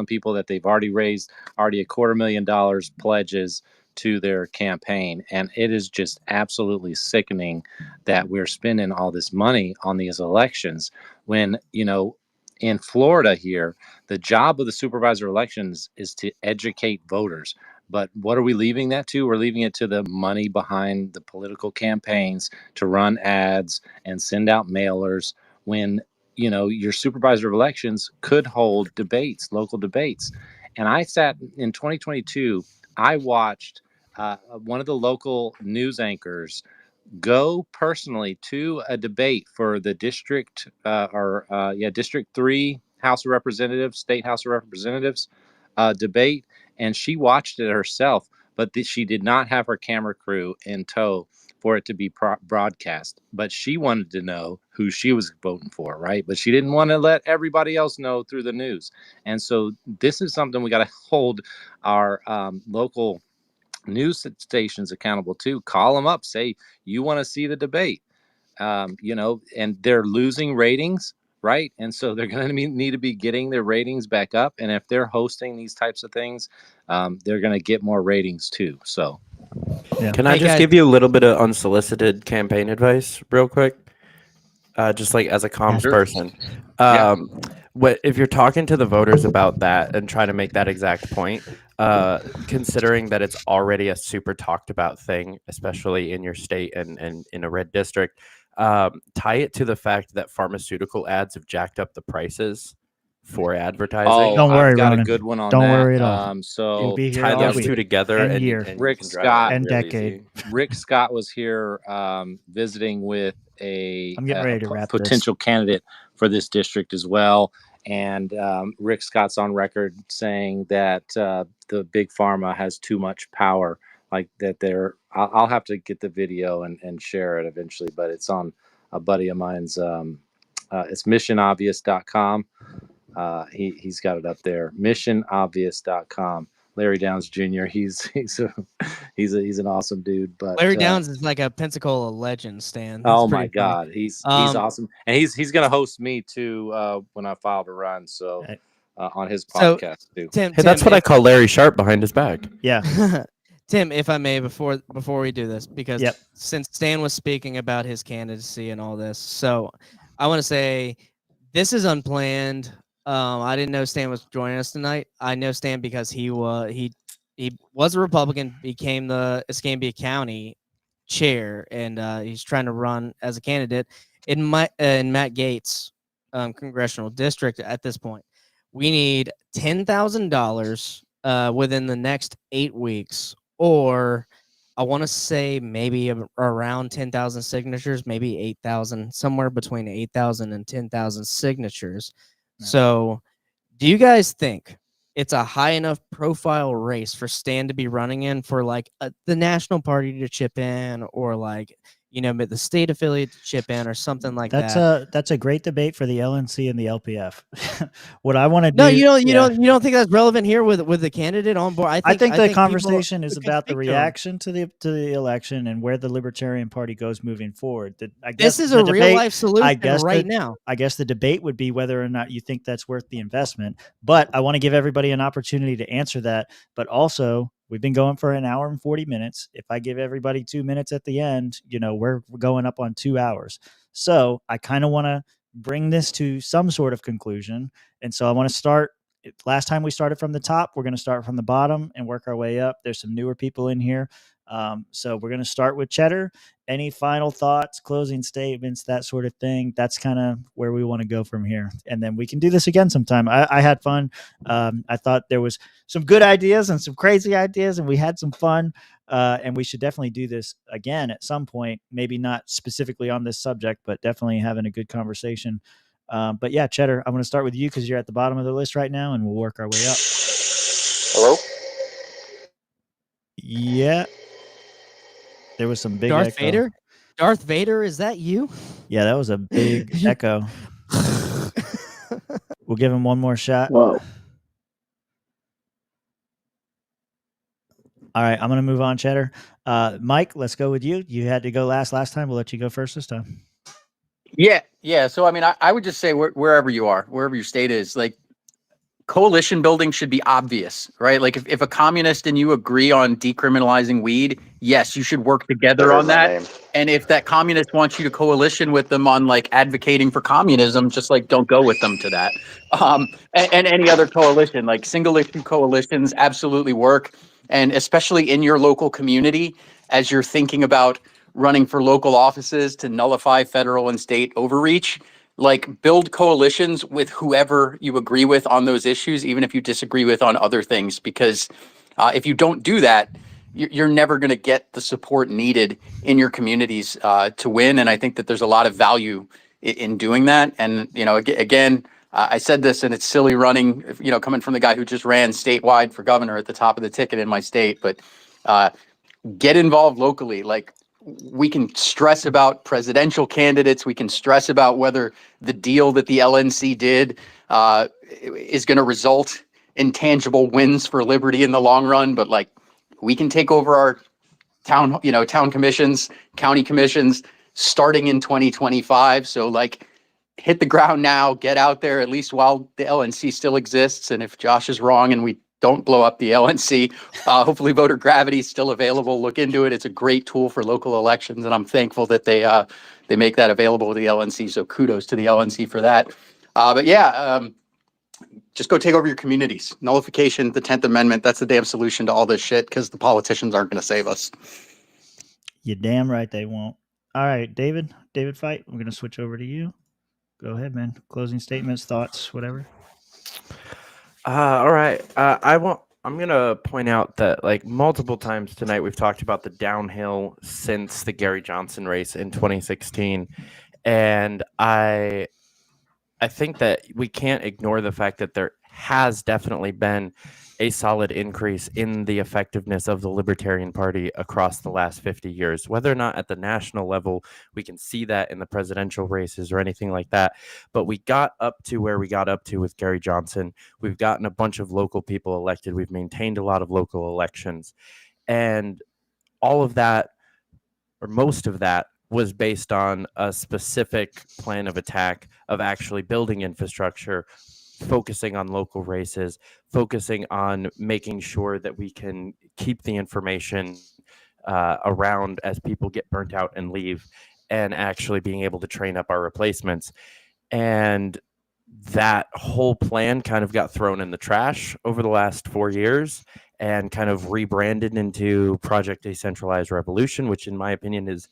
people that they've already raised $250,000 pledges to their campaign, and it is just absolutely sickening that we're spending all this money on these elections when, in Florida here, the job of the supervisor elections is to educate voters. But what are we leaving that to? We're leaving it to the money behind the political campaigns to run ads and send out mailers when, your supervisor of elections could hold debates, local debates. And I sat in 2022, I watched one of the local news anchors go personally to a debate for the District District 3 House of Representatives, State House of Representatives debate, and she watched it herself, but she did not have her camera crew in tow for it to be broadcast. But she wanted to know who she was voting for, right? But she didn't want to let everybody else know through the news. And so this is something we got to hold our local news stations accountable to. Call them up, say you want to see the debate, and they're losing ratings, right? And so they're going to need to be getting their ratings back up. And if they're hosting these types of things, they're going to get more ratings too. So Can I just give you a little bit of unsolicited campaign advice real quick? Just like as a comms person. If you're talking to the voters about that and trying to make that exact point, considering that it's already a super talked about thing, especially in your state and in a red district, tie it to the fact that pharmaceutical ads have jacked up the prices for advertising. Oh, Don't worry, I've got Ronan. a good one on Don't that. worry at all. So You'll be here tie all those week two together and and year and Rick you can drive Scott it and real decade. easy. Rick Scott was here visiting with a I'm getting ready to wrap this. potential candidate for this district as well. And Rick Scott's on record saying that the big pharma has too much power, like that I'll have to get the video and share it eventually, but it's on a buddy of mine's. It's missionobvious.com. He's got it up there. Missionobvious.com. Larry Downs Jr. He's an awesome dude. But Larry Downs is like a Pensacola legend, Stan. That's oh my pretty funny. God, he's awesome, and he's gonna host me too when I file to run. So on his podcast too. Tim, Hey, that's what I call Larry Sharp behind his back. Yeah. Tim, if I may, before we do this, because Yep. since Stan was speaking about his candidacy and all this, so I want to say this is unplanned. I didn't know Stan was joining us tonight. I know Stan because he was a Republican, became the Escambia County chair, and he's trying to run as a candidate in Matt Gaetz' congressional district. At this point, we need $10,000 within the next 8 weeks, or I want to say maybe around 10,000 signatures, maybe 8,000, somewhere between 8,000 and 10,000 signatures. Yeah. So, do you guys think it's a high enough profile race for Stan to be running in for like the national party to chip in, or like, the state affiliate to chip in, or something like that? That's a great debate for the LNC and the LPF. What I want to do. No, you don't think that's relevant here with the candidate on board? I think the conversation is people about the can speak to 'em. reaction to the election and where the Libertarian Party goes moving forward. I guess This is the a debate, real life solution right now. I guess the debate would be whether or not you think that's worth the investment. But I want to give everybody an opportunity to answer that. But also, we've been going for an hour and 40 minutes. If I give everybody 2 minutes at the end, we're going up on 2 hours. So I kind of want to bring this to some sort of conclusion. And so I want to start. Last time we started from the top, we're going to start from the bottom and work our way up. There's some newer people in here. So we're going to start with Cheddar. Any final thoughts, closing statements, that sort of thing? That's kind of where we want to go from here. And then we can do this again sometime. I had fun. I thought there was some good ideas and some crazy ideas, and we had some fun. And we should definitely do this again at some point, maybe not specifically on this subject, but definitely having a good conversation. But yeah, Cheddar, I'm going to start with you because you're at the bottom of the list right now, and we'll work our way up. Hello? Yeah. There was some big Darth echo. Vader? Darth Vader, is that you? Yeah, that was a big echo. We'll give him one more shot. Whoa. All right, I'm going to move on, Cheddar. Mike, let's go with you. You had to go last time. We'll let you go first this time. Yeah. So I mean, I would just say wherever you are, wherever your state is, like coalition building should be obvious, right? Like if a communist and you agree on decriminalizing weed, yes, you should work together on that. And if that communist wants you to coalition with them on like advocating for communism, just like don't go with them to that. And any other coalition, like single issue coalitions absolutely work. And especially in your local community, as you're thinking about running for local offices to nullify federal and state overreach, like build coalitions with whoever you agree with on those issues, even if you disagree with on other things, because if you don't do that, you're never going to get the support needed in your communities to win. And I think that there's a lot of value in doing that. And, you know, again, I said this and it's silly running, you know, coming from the guy who just ran statewide for governor at the top of the ticket in my state, but get involved locally. Like, we can stress about presidential candidates. We can stress about whether the deal that the LNC did is going to result in tangible wins for liberty in the long run. But like, we can take over our town commissions, county commissions starting in 2025. So like, hit the ground now, get out there, at least while the LNC still exists. And if Josh is wrong and we don't blow up the LNC, hopefully voter gravity is still available. Look into it. It's a great tool for local elections. And I'm thankful that they make that available to the LNC. So kudos to the LNC for that. But yeah, just go take over your communities. Nullification, the 10th Amendment, that's the damn solution to all this shit, because the politicians aren't going to save us. You're damn right they won't. All right, David Fight, we're going to switch over to you. Go ahead, man. Closing statements, thoughts, whatever. All right. I'm going to point out that like multiple times tonight, we've talked about the downhill since the Gary Johnson race in 2016. And I think that we can't ignore the fact that there has definitely been a solid increase in the effectiveness of the Libertarian Party across the last 50 years. Whether or not at the national level we can see that in the presidential races or anything like that, but we got up to where we got up to with Gary Johnson. We've gotten a bunch of local people elected. We've maintained a lot of local elections, and all of that, or most of that, was based on a specific plan of attack of actually building infrastructure, focusing on local races, focusing on making sure that we can keep the information around as people get burnt out and leave, and actually being able to train up our replacements. And that whole plan kind of got thrown in the trash over the last 4 years and kind of rebranded into Project Decentralized Revolution, which in my opinion is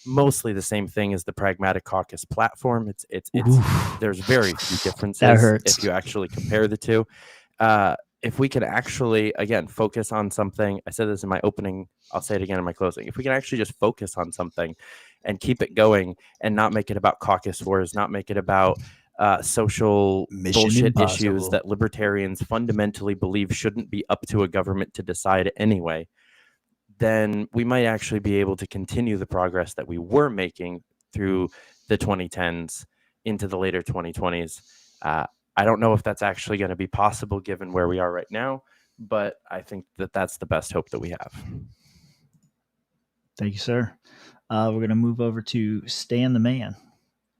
mostly the same thing as the Pragmatic Caucus platform. It's there's very few differences if you actually compare the two. If we can actually, again, focus on something, I said this in my opening, I'll say it again in my closing. If we can actually just focus on something and keep it going and not make it about caucus wars, not make it about social bullshit issues that libertarians fundamentally believe shouldn't be up to a government to decide anyway, then we might actually be able to continue the progress that we were making through the 2010s into the later 2020s. I don't know if that's actually going to be possible given where we are right now, but I think that that's the best hope that we have. Thank you, sir. We're going to move over to Stan the Man.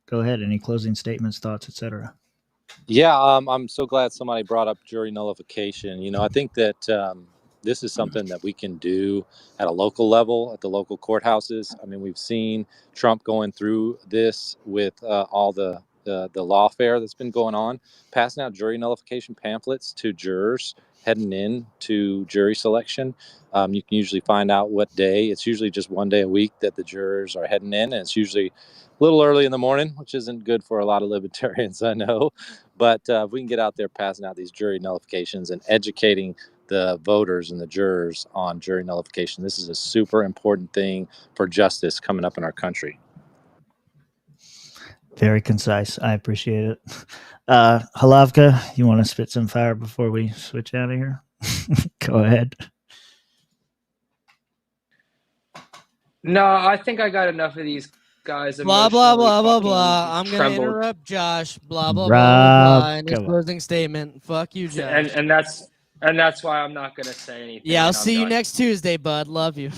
Go ahead. Any closing statements, thoughts, etc.? Yeah, I'm so glad somebody brought up jury nullification. You know, I think that this is something that we can do at a local level, at the local courthouses. I mean, we've seen Trump going through this with all the lawfare that's been going on, passing out jury nullification pamphlets to jurors heading in to jury selection. You can usually find out what day. It's usually just one day a week that the jurors are heading in, and it's usually a little early in the morning, which isn't good for a lot of libertarians, I know. But if we can get out there passing out these jury nullifications and educating the voters and the jurors on jury nullification, this is a super important thing for justice coming up in our country. Very concise. I appreciate it. Halavka, you want to spit some fire before we switch out of here? Go ahead. No, I think I got enough of these guys. Blah, blah, blah, blah, fucking blah. I'm going to trembled. interrupt Josh. Blah, blah, blah, blah, blah. In his Come on. closing statement. Fuck you, Josh. And that's And that's why I'm not gonna say anything. Yeah, I'll and I'm see you done. next Tuesday, bud. Love you.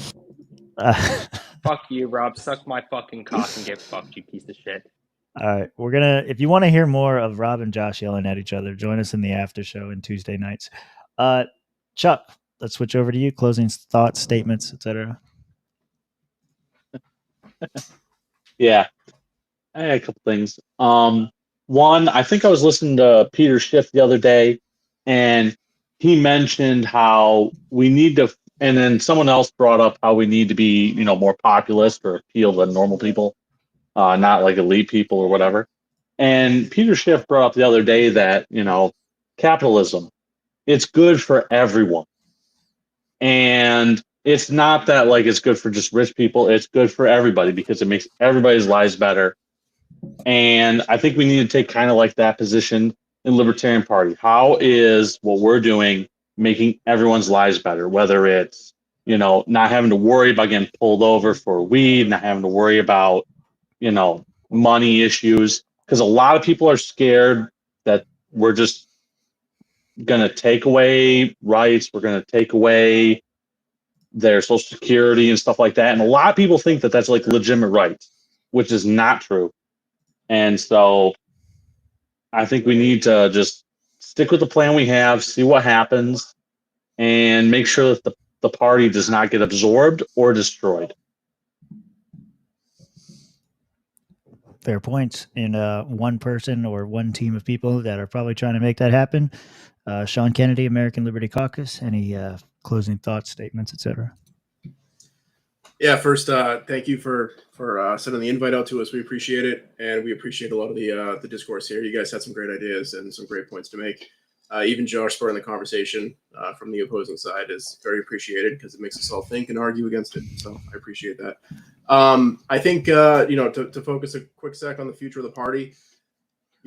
Fuck you, Rob. Suck my fucking cock and get fucked, you piece of shit. All right, we're gonna. If you want to hear more of Rob and Josh yelling at each other, join us in the after show on Tuesday nights. Chuck, let's switch over to you. Closing thoughts, statements, etc. Yeah, I had a couple things. One, I think I was listening to Peter Schiff the other day, and he mentioned how we need to, and then someone else brought up how we need to be, more populist or appeal to normal people, not like elite people or whatever. And Peter Schiff brought up the other day that, capitalism, it's good for everyone. And it's not that like it's good for just rich people, it's good for everybody because it makes everybody's lives better. And I think we need to take kind of like that position in Libertarian Party. How is what we're doing making everyone's lives better? Whether it's, not having to worry about getting pulled over for weed, not having to worry about, money issues. Because a lot of people are scared that we're just going to take away rights. We're going to take away their social security and stuff like that. And a lot of people think that that's like legitimate rights, which is not true. And so I think we need to just stick with the plan we have, see what happens, and make sure that the party does not get absorbed or destroyed. Fair points. And one person or one team of people that are probably trying to make that happen. Sean Kennedy, American Liberty Caucus. Any closing thoughts, statements, etc.? Yeah, first, thank you for sending the invite out to us. We appreciate it, and we appreciate a lot of the discourse here. You guys had some great ideas and some great points to make. Even Josh spurring the conversation from the opposing side is very appreciated because it makes us all think and argue against it. So I appreciate that. I think to focus a quick sec on the future of the party.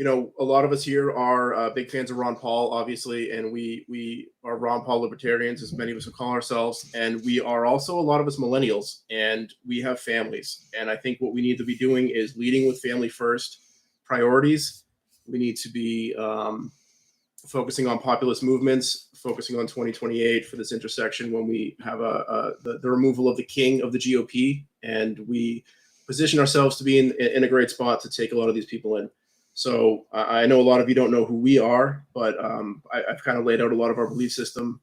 A lot of us here are big fans of Ron Paul, obviously, and we are Ron Paul libertarians, as many of us would call ourselves. And we are also a lot of us millennials, and we have families. And I think what we need to be doing is leading with family first priorities. We need to be focusing on populist movements, focusing on 2028 for this intersection when we have the removal of the king of the GOP, and we position ourselves to be in a great spot to take a lot of these people in. So I know a lot of you don't know who we are, but I've kind of laid out a lot of our belief system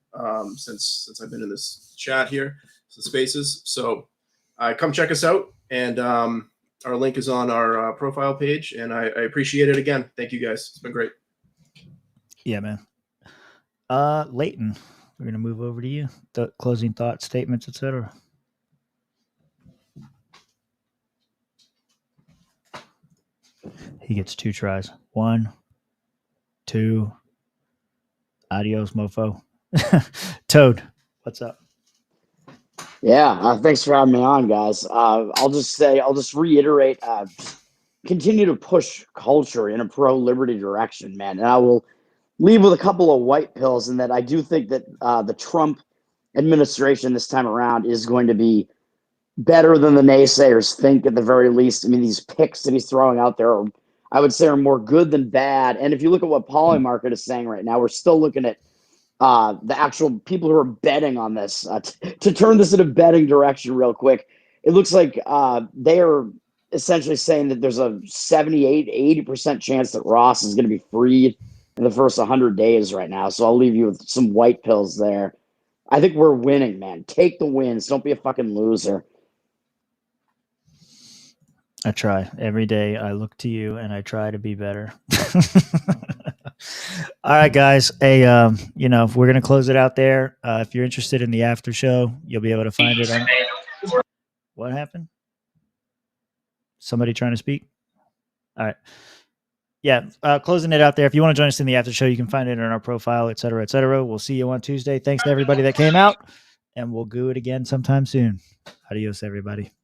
since I've been in this chat here, the spaces. So come check us out, and our link is on our profile page, and I appreciate it again. Thank you guys. It's been great. Yeah, man. Leighton, we're gonna move over to you. The closing thoughts, statements, etc. He gets 2 tries. 1, 2. Adios, mofo. Toad, what's up? Yeah, thanks for having me on, guys. I'll just reiterate, continue to push culture in a pro-liberty direction, man. And I will leave with a couple of white pills in that I do think that the Trump administration this time around is going to be better than the naysayers think at the very least. I mean, these picks that he's throwing out there are, I would say, are more good than bad. And if you look at what Polymarket is saying right now, we're still looking at the actual people who are betting on this. To turn this in a betting direction real quick, it looks like they are essentially saying that there's a 78, 80% chance that Ross is going to be freed in the first 100 days right now. So I'll leave you with some white pills there. I think we're winning, man. Take the wins. Don't be a fucking loser. I try. Every day I look to you and I try to be better. All right, guys. Hey, we're going to close it out there. If you're interested in the after show, you'll be able to find it on. What happened? Somebody trying to speak? All right. Yeah, closing it out there. If you want to join us in the after show, you can find it in our profile, et cetera, et cetera. We'll see you on Tuesday. Thanks to everybody that came out, and we'll do it again sometime soon. Adios, everybody.